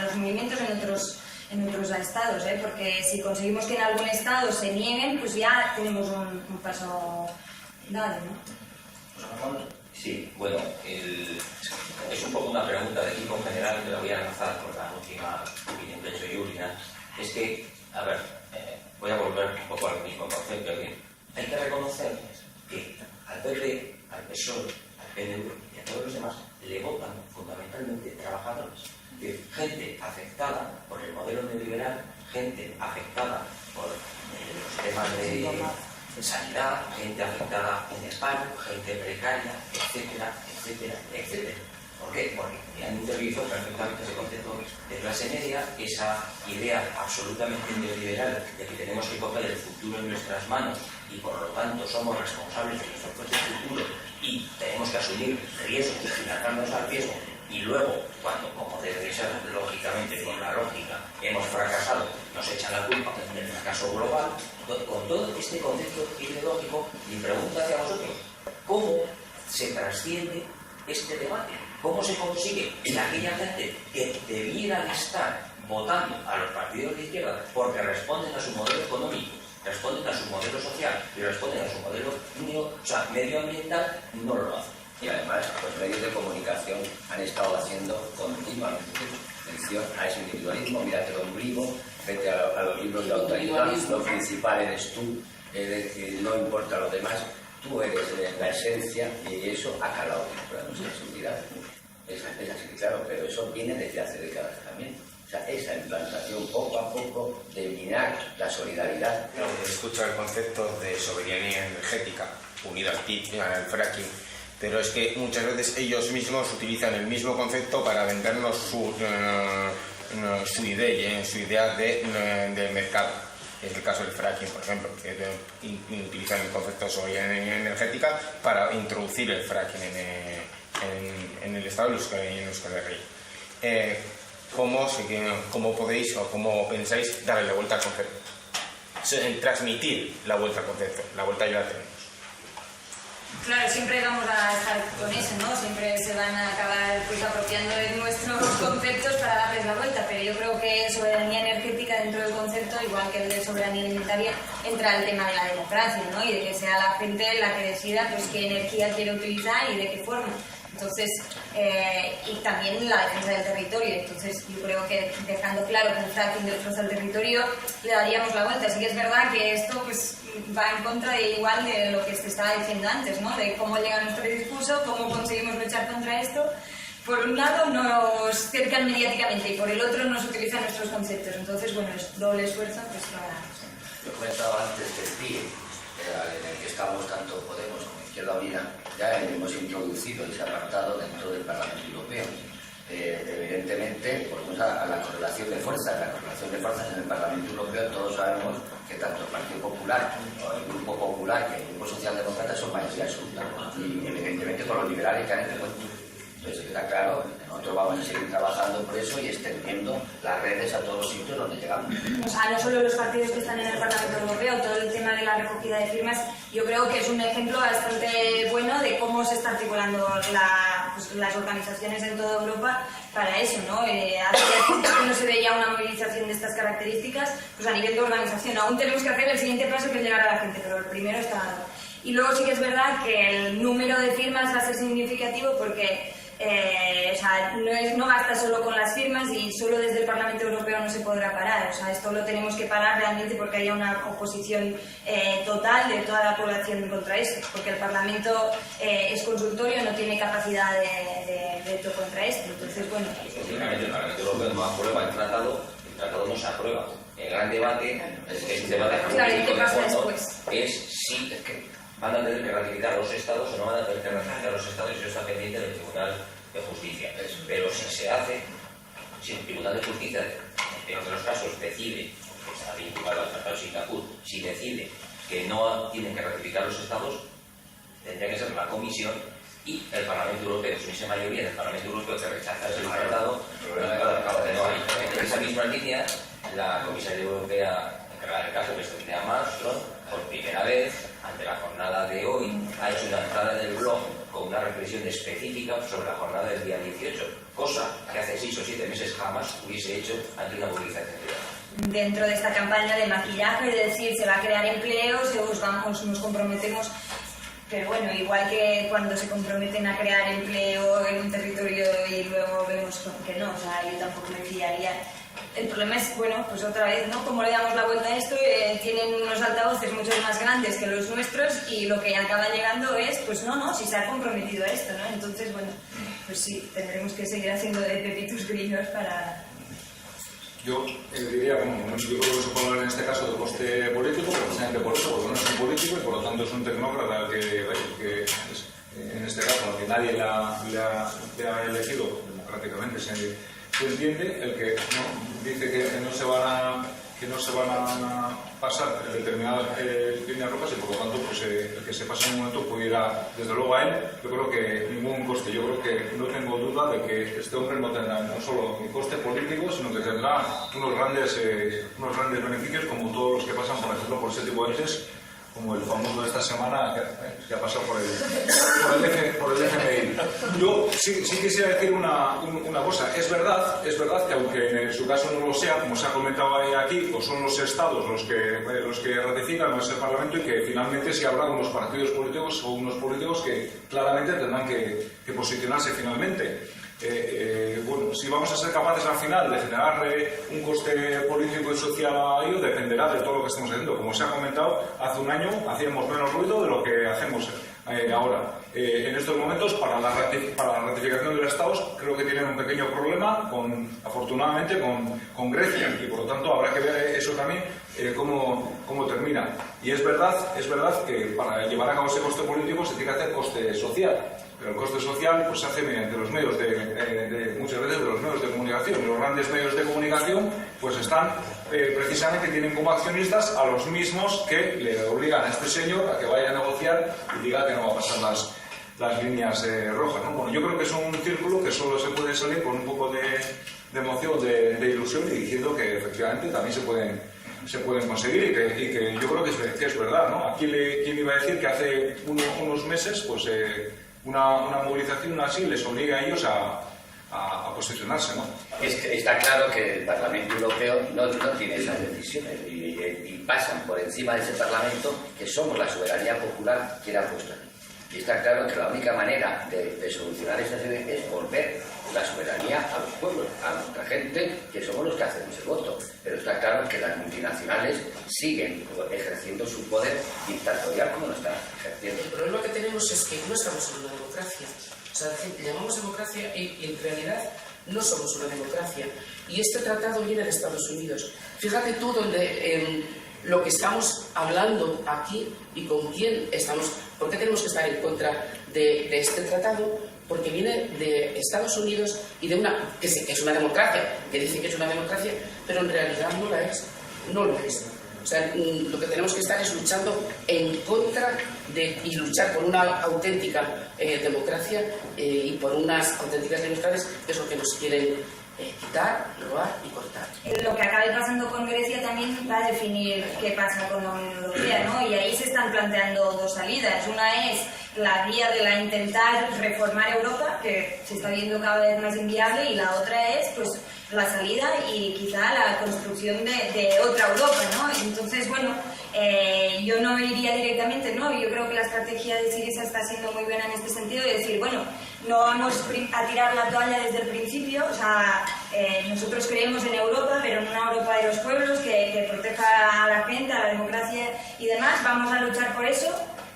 los movimientos en otros estados, porque si conseguimos que en algún estado se nieguen, pues ya tenemos un paso dado, ¿no? Sí, bueno, es un poco una pregunta de equipo general que la voy a lanzar por la última opinión que ha hecho Juliana. Es que, a ver, voy a volver un poco al mismo concepto. Hay que reconocer que al PP, al PSOE, al PNV y a todos los demás le votan fundamentalmente trabajadores. Gente afectada por el modelo neoliberal, gente afectada por los temas de sanidad, gente afectada en el paro, gente precaria, etcétera, etcétera, etcétera. ¿Por qué? Porque han intervisto perfectamente ese concepto de clase media, esa idea absolutamente neoliberal de que tenemos que coger el futuro en nuestras manos y por lo tanto somos responsables de nuestro propio futuro y tenemos que asumir riesgos y lanzarnos al riesgo. Y luego, cuando, como debe ser lógicamente con la lógica, hemos fracasado, nos echan la culpa del fracaso global. Con todo este concepto ideológico, mi pregunta hacia vosotros: ¿cómo se trasciende este debate? ¿Cómo se consigue que aquella gente que debieran estar votando a los partidos de izquierda porque responden a su modelo económico, responden a su modelo social y responden a su modelo medioambiental, no lo hacen? Y además, los medios de comunicación han estado haciendo continuamente mención a ese individualismo. Mírate el ombligo, vete a los libros de autoridad, lo principal eres tú, no importa lo demás, tú eres la esencia, y eso ha calado en nuestra sociedad. Es así, claro, pero eso viene desde hace décadas también. O sea, esa implantación poco a poco de minar la solidaridad. Escucho el concepto de soberanía energética unido al PIB, al fracking, pero es que muchas veces ellos mismos utilizan el mismo concepto para vendernos su idea de mercado. Es el caso del fracking, por ejemplo, que utilizan el concepto de soberanía energética para introducir el fracking en el Estado y en Euskal Herria. ¿Cómo podéis o cómo pensáis darle la vuelta al concepto? Transmitir la vuelta al concepto. La vuelta ya la tenemos. Claro, siempre vamos a estar con eso, ¿no? Siempre se van a acabar apropiando de nuestros conceptos para darles la vuelta, pero yo creo que soberanía energética dentro del concepto, igual que el de soberanía alimentaria, entra el tema de la democracia, ¿no? Y de que sea la gente la que decida pues qué energía quiere utilizar y de qué forma. Entonces, y también la defensa del territorio. Entonces, yo creo que dejando claro que el fracking destroza el territorio, le daríamos la vuelta. Así que es verdad que esto pues va en contra de igual de lo que se estaba diciendo antes, ¿no? De cómo llega nuestro discurso, cómo conseguimos luchar contra esto. Por un lado nos cercan mediáticamente y por el otro nos utilizan nuestros conceptos. Entonces, bueno, es doble esfuerzo, pues para... Yo comentaba antes que el PIE, en el que estamos tanto Podemos como Izquierda Unida, ya hemos introducido ese apartado dentro del Parlamento Europeo. Evidentemente, volvemos a la correlación de fuerzas. La correlación de fuerzas en el Parlamento Europeo, todos sabemos que tanto el Partido Popular, o el Grupo Popular, que el Grupo Socialdemócrata son mayoría absoluta. Y evidentemente con los liberales que han hecho. Entonces, está claro, nosotros vamos a seguir trabajando por eso y extendiendo las redes a todos los sitios donde llegamos. O sea, no solo los partidos que están en el Parlamento Europeo, todo el tema de la recogida de firmas, yo creo que es un ejemplo bastante bueno de cómo se está articulando las organizaciones en toda Europa para eso, ¿no? Hace tiempo que no se veía una movilización de estas características, pues a nivel de organización. Aún tenemos que hacer el siguiente paso, que es llegar a la gente, pero el primero está dado. Y luego sí que es verdad que el número de firmas va a ser significativo porque o sea, no basta solo con las firmas y solo desde el Parlamento Europeo no se podrá parar. O sea, esto lo tenemos que parar realmente porque haya una oposición total de toda la población contra esto, porque el Parlamento es consultorio, no tiene capacidad de veto contra esto. Entonces, bueno... Lógicamente el Parlamento Europeo no aprueba el tratado no se aprueba. El gran debate es un debate ¿qué pasa fondo, después? Es si van a tener que ratificar los estados o no van a tener que ratificar los estados, y eso está pendiente del Tribunal de Justicia. Pero si se hace, si el Tribunal de Justicia, en otros casos, decide, que está vinculado al Tratado de Singapur, si decide que no tienen que ratificar los estados, tendría que ser la Comisión y el Parlamento Europeo. Si hubiese mayoría del Parlamento Europeo que rechazase el tratado, en esa misma línea, la Comisaria Europea, encargada del caso, que es Cecilia Malmström, por primera vez, ante la jornada de hoy, ha hecho una entrada en el blog con una reflexión específica sobre la jornada del día 18, cosa que hace 6 o 7 meses jamás hubiese hecho ante una movilización ciudadana. Dentro de esta campaña de maquillaje, de decir se va a crear empleos, nos comprometemos, pero bueno, igual que cuando se comprometen a crear empleo en un territorio y luego vemos que no, o sea, yo tampoco me fiaría. El problema es, bueno, pues otra vez, ¿no? Como le damos la vuelta a esto, tienen unos altavoces mucho más grandes que los nuestros y lo que acaba llegando es, pues no, si se ha comprometido a esto, ¿no? Entonces, bueno, pues sí, tendremos que seguir haciendo de pepitos grillos para... Yo diría, como yo creo que se puede hablar en este caso de coste político, pero precisamente por eso, porque no es un político y por lo tanto es un tecnócrata que es, en este caso, al que nadie le ha elegido democráticamente, se entiende, el que dice que no se van a pasar determinadas líneas rojas y por lo tanto pues, el que se pase en un momento pudiera, desde luego a él, yo creo que ningún coste. Yo creo que no tengo duda de que este hombre no tendrá no solo un coste político, sino que tendrá unos grandes beneficios como todos los que pasan, por ejemplo, por ese tipo de entes, como el famoso de esta semana que ha pasado por el FMI. Yo sí quisiera decir una cosa. Es verdad que aunque en su caso no lo sea, como se ha comentado aquí, pues son los estados los que ratifican, no es el Parlamento, y que finalmente sí habrá unos partidos políticos o unos políticos que claramente tendrán que posicionarse finalmente. Bueno, si vamos a ser capaces al final de generar un coste político y social a ello, dependerá de todo lo que estemos haciendo. Como se ha comentado, hace un año hacíamos menos ruido de lo que hacemos ahora. En estos momentos, para la ratificación de los estados, creo que tienen un pequeño problema, afortunadamente, con Grecia, y por lo tanto habrá que ver eso también, cómo termina. Y es verdad que para llevar a cabo ese coste político se tiene que hacer coste social. Pero el coste social pues, se hace mediante los medios muchas veces de los medios de comunicación. Y los grandes medios de comunicación pues están precisamente tienen como accionistas a los mismos que le obligan a este señor a que vaya a negociar y diga que no va a pasar las líneas rojas, ¿no? Bueno, yo creo que es un círculo que solo se puede salir con un poco de emoción, de ilusión, y diciendo que efectivamente también se pueden conseguir y que yo creo que es verdad, ¿no? ¿Quién iba a decir que hace unos meses pues una movilización así les obliga a ellos a a posicionarse, ¿no? Está claro que el Parlamento Europeo no tiene esas decisiones y pasan por encima de ese Parlamento, que somos la soberanía popular quien ha puesto aquí. Y está claro que la única manera de solucionar esta situación es volver la soberanía a los pueblos, a nuestra gente, que somos los que hacemos el voto. Pero está claro que las multinacionales siguen ejerciendo su poder dictatorial como lo están ejerciendo. El problema que tenemos es que no estamos en una democracia. O sea, le llamamos democracia y en realidad no somos una democracia. Y este tratado viene de Estados Unidos. Fíjate tú donde lo que estamos hablando aquí y con quién estamos. ¿Por qué tenemos que estar en contra de este tratado? Porque viene de Estados Unidos y de una que es una democracia, que dice que es una democracia, pero en realidad no la es. No lo es. O sea, lo que tenemos que estar es luchando en contra y luchar por una auténtica democracia y por unas auténticas libertades, que es lo que nos quieren quitar, robar y cortar. Lo que acabe pasando con Grecia también va a definir qué pasa con la Unión Europea, ¿no? Y ahí se están planteando dos salidas. Una es la vía de la intentar reformar Europa, que se está viendo cada vez más inviable, y la otra es, pues, la salida y quizá la construcción de otra Europa, ¿no? Entonces, bueno, yo no iría directamente, ¿no? Yo creo que la estrategia de Syriza está siendo muy buena en este sentido, de decir, bueno, no vamos a tirar la toalla desde el principio, o sea, nosotros creemos en Europa, pero en una Europa de los pueblos que proteja a la gente, a la democracia y demás. Vamos a luchar por eso,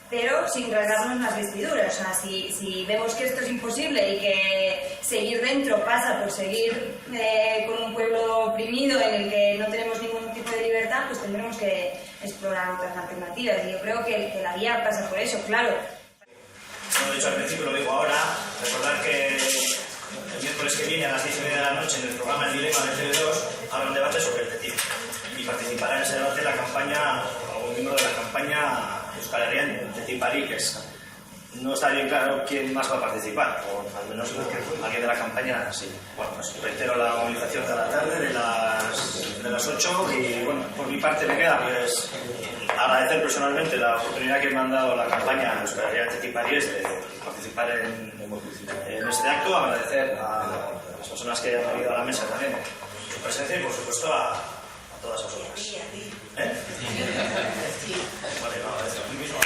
pero sin rasgarnos las vestiduras. O sea, si vemos que esto es imposible y que seguir dentro pasa por seguir con un pueblo oprimido en el que no tenemos ningún tipo de libertad, pues tendremos que explorar otras alternativas. Y yo creo que la vía pasa por eso, claro. Como he dicho al principio, lo digo ahora, recordar que el miércoles que viene a las 10:30 de la noche en el programa El Dilema de TV2 habrá un debate sobre el TTIP y participará en ese debate la campaña, algún miembro de la campaña Euskal Herrian TTIP Ari, que no está bien claro quién más va a participar, o al menos alguien de la campaña sí. Bueno, pues reitero la movilización de la tarde de las 8 y bueno, por mi parte me queda pues agradecer personalmente la oportunidad que me han dado la campaña Euskal Herrian TTIP Ari de participar en este acto, agradecer a las personas que han venido a la mesa también su presencia y por supuesto a todas vosotras. ¿Eh? Vale, no, agradecer a mí mismo.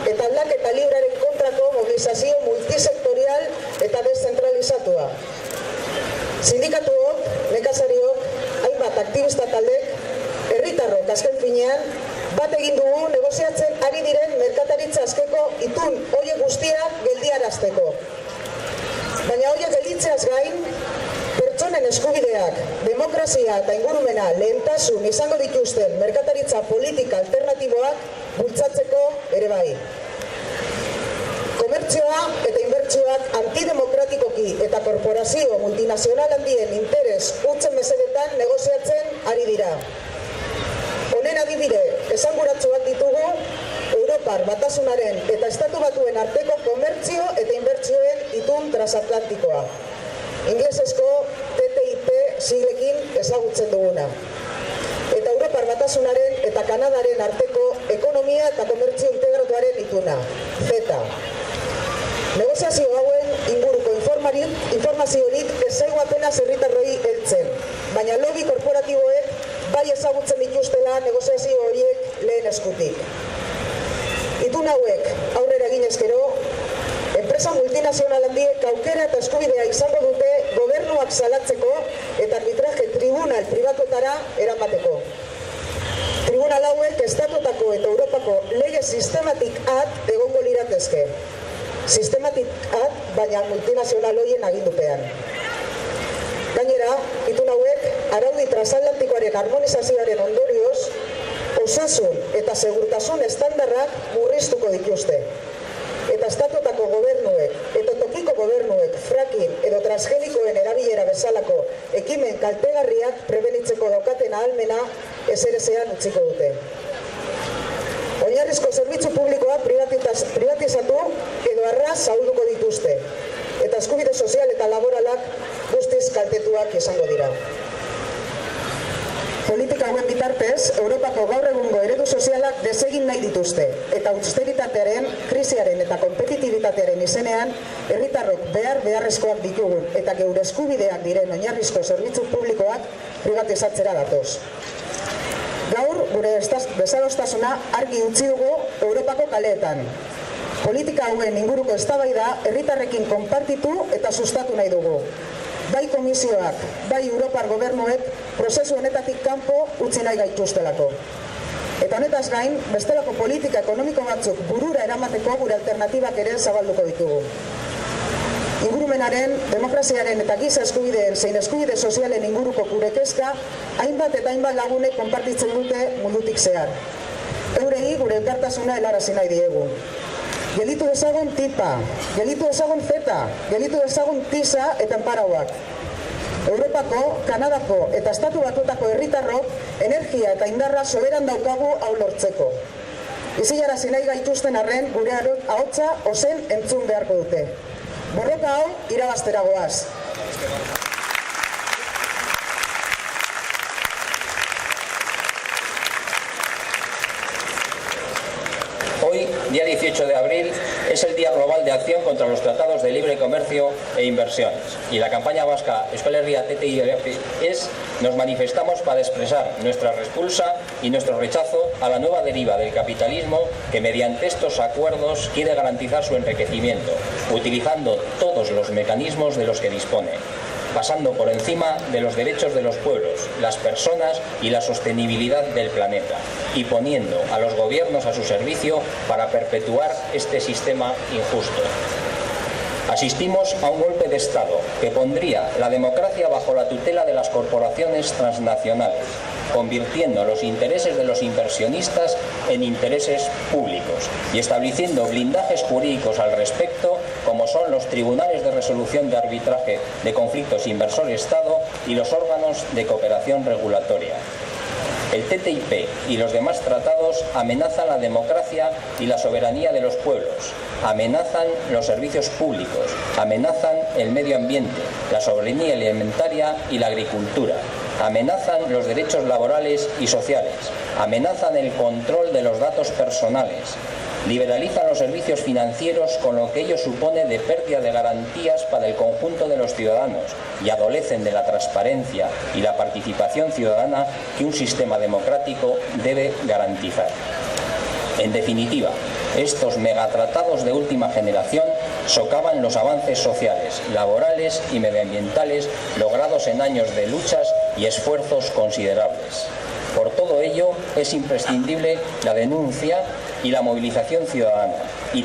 Eta aldaketa librearen kontrako mobilizazio multisektorial eta deszentralizatua. Sindikatuok, nekazariok, hainbat aktivista taldek, herritarrok azken finean, bat egin dugu negoziatzen ari diren merkataritza askeko itun horiek guztiak geldiarazteko. Baina horiek gelditzeaz gain, pertsonen eskubideak, demokrazia eta ingurumena lehentasun izango dituzten merkataritza politika alternatiboak bultzatzeko ere bai. Komertzioa eta inbertsioak antidemokratikoki eta korporazio multinazional handien interes utzen mesedetan negoziatzen ari dira. Honen adibide esanguratsuak ditugu Europar Batasunaren eta Estatu Batuen arteko komertzio eta inbertsioen itun transatlantikoa. Inglesezko TTIP siglekin ezagutzen duguna. Eta Europar Batasunaren eta Kanadaren arteko ekonomia eta komertzio integratuaren ituna, CETA. Negoziazio hauen inguruko informaziorik ez zaigu apenas herritarroi heltzen, baina lobby korporatiboek bai ezagutzen dituztela negoziazio horiek lehen eskutik. Itun hauek aurrera egin ezkero, enpresa multinazional handiek aukera eta eskubidea izango dute gobernuak salatzeko eta arbitraje tribunal pribatuetara eramateko. Tribunal hauek estatutako eta Europako lege sistematik at egongo liratezke. Sistematik at, baina multinazional horien agindupean. Gainera, itun hauek araudi transatlantikoaren harmonizazioaren ondorioz, osasun eta segurtasun estandarrak murriztuko dituzte. Eta estatutako gobernuek eta tokiko gobernuek fracking edo transgenikoen erabilera bezalako ekimen kaltegarriak prebenitzeko daukaten ahalmena ezerezean utziko dute. Oinarrizko zerbitzu publikoa privatizatu edo arras zaulduko dituzte, eta eskubide sozial eta laboralak guztiz kaltetuak izango dira. Politika hauen bitartez, Europako gaur egungo eredu sozialak desegin nahi dituzte, eta austeritatearen, krisiaren eta kompetitibitatearen izenean, herritarrok beharrezkoak ditugun eta geure eskubideak diren oinarrizko zerbitzu publikoak privatizatzera datoz. Gaur, gure desadostasuna argi utzi dugu Europako kaleetan. Politika hauen inguruko eztabaida herritarrekin konpartitu eta sustatu nahi dugu. Bai komisioak, bai Europar gobernuek prozesu honetatik kanpo utzi nahi gaituztelako. Eta honetaz gain, bestelako politika ekonomiko batzuk burura eramateko gure alternatibak ere zabalduko ditugu. Ingurumenaren, demokraziaren eta giza eskubideen zein eskubide sozialen inguruko gure kezka hainbat eta hainbat lagunek konpartitzen dute mundutik zehar. Eurei gure elkartasuna helarazi nahi diegu. Gelditu dezagun TIPA, gelditu dezagun CETA, gelditu dezagun TISA eta enparauak. Europako, Kanadako eta Estatu Batuetako herritarrok energia eta indarra soberan daukagu hau lortzeko. Izilarazi nahi gaituzten arren gure ahotsa ozen entzun beharko dute. Borroka hau irabaztera goaz. Hoy, día 18 de abril, es el Día Global de Acción contra los Tratados de Libre Comercio e Inversiones. Y la campaña vasca Euskal Herria TTIP nos manifestamos para expresar nuestra repulsa y nuestro rechazo a la nueva deriva del capitalismo que mediante estos acuerdos quiere garantizar su enriquecimiento, utilizando todos los mecanismos de los que dispone, pasando por encima de los derechos de los pueblos, las personas y la sostenibilidad del planeta, y poniendo a los gobiernos a su servicio para perpetuar este sistema injusto. Asistimos a un golpe de Estado que pondría la democracia bajo la tutela de las corporaciones transnacionales, convirtiendo los intereses de los inversionistas en intereses públicos y estableciendo blindajes jurídicos al respecto, como son los tribunales de resolución de arbitraje de conflictos inversor-Estado y los órganos de cooperación regulatoria. El TTIP y los demás tratados amenazan la democracia y la soberanía de los pueblos, amenazan los servicios públicos, amenazan el medio ambiente, la soberanía alimentaria y la agricultura, amenazan los derechos laborales y sociales, amenazan el control de los datos personales, liberalizan los servicios financieros con lo que ello supone de pérdida de garantías para el conjunto de los ciudadanos y adolecen de la transparencia y la participación ciudadana que un sistema democrático debe garantizar. En definitiva, estos megatratados de última generación socavan los avances sociales, laborales y medioambientales logrados en años de luchas y esfuerzos considerables. Por todo ello, es imprescindible la denuncia y la movilización ciudadana y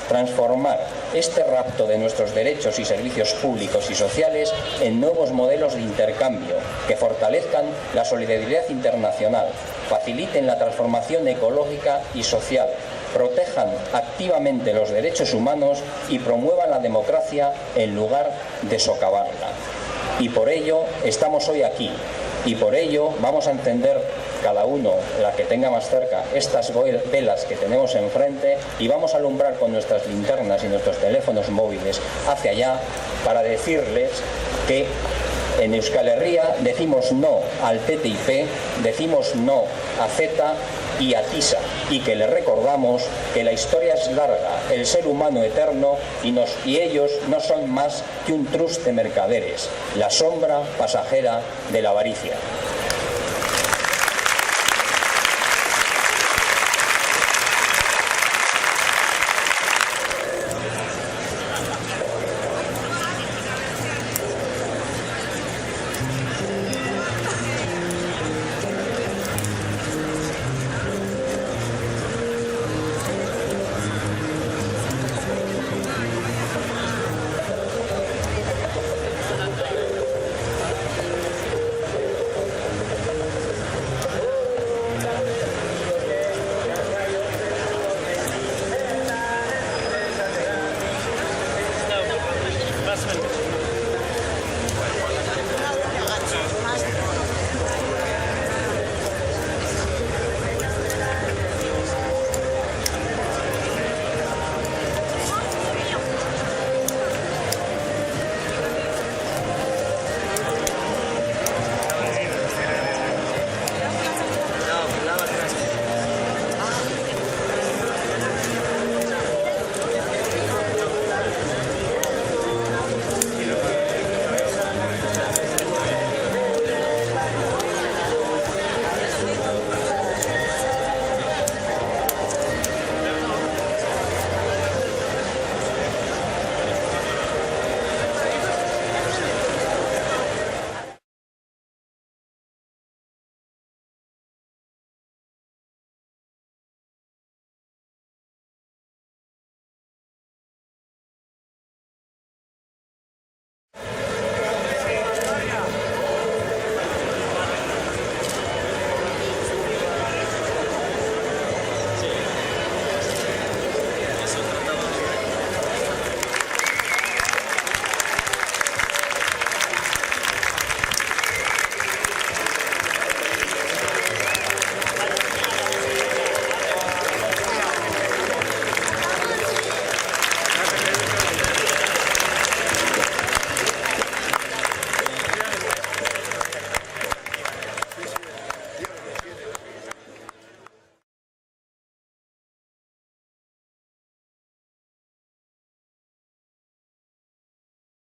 transformar este rapto de nuestros derechos y servicios públicos y sociales en nuevos modelos de intercambio que fortalezcan la solidaridad internacional, faciliten la transformación ecológica y social, protejan activamente los derechos humanos y promuevan la democracia en lugar de socavarla. Y por ello estamos hoy aquí. Y por ello vamos a encender cada uno, la que tenga más cerca, estas velas que tenemos enfrente y vamos a alumbrar con nuestras linternas y nuestros teléfonos móviles hacia allá para decirles que en Euskal Herria decimos no al TTIP, decimos no a CETA y a TISA, y que les recordamos que la historia es larga, el ser humano eterno, y ellos no son más que un trust de mercaderes, la sombra pasajera de la avaricia.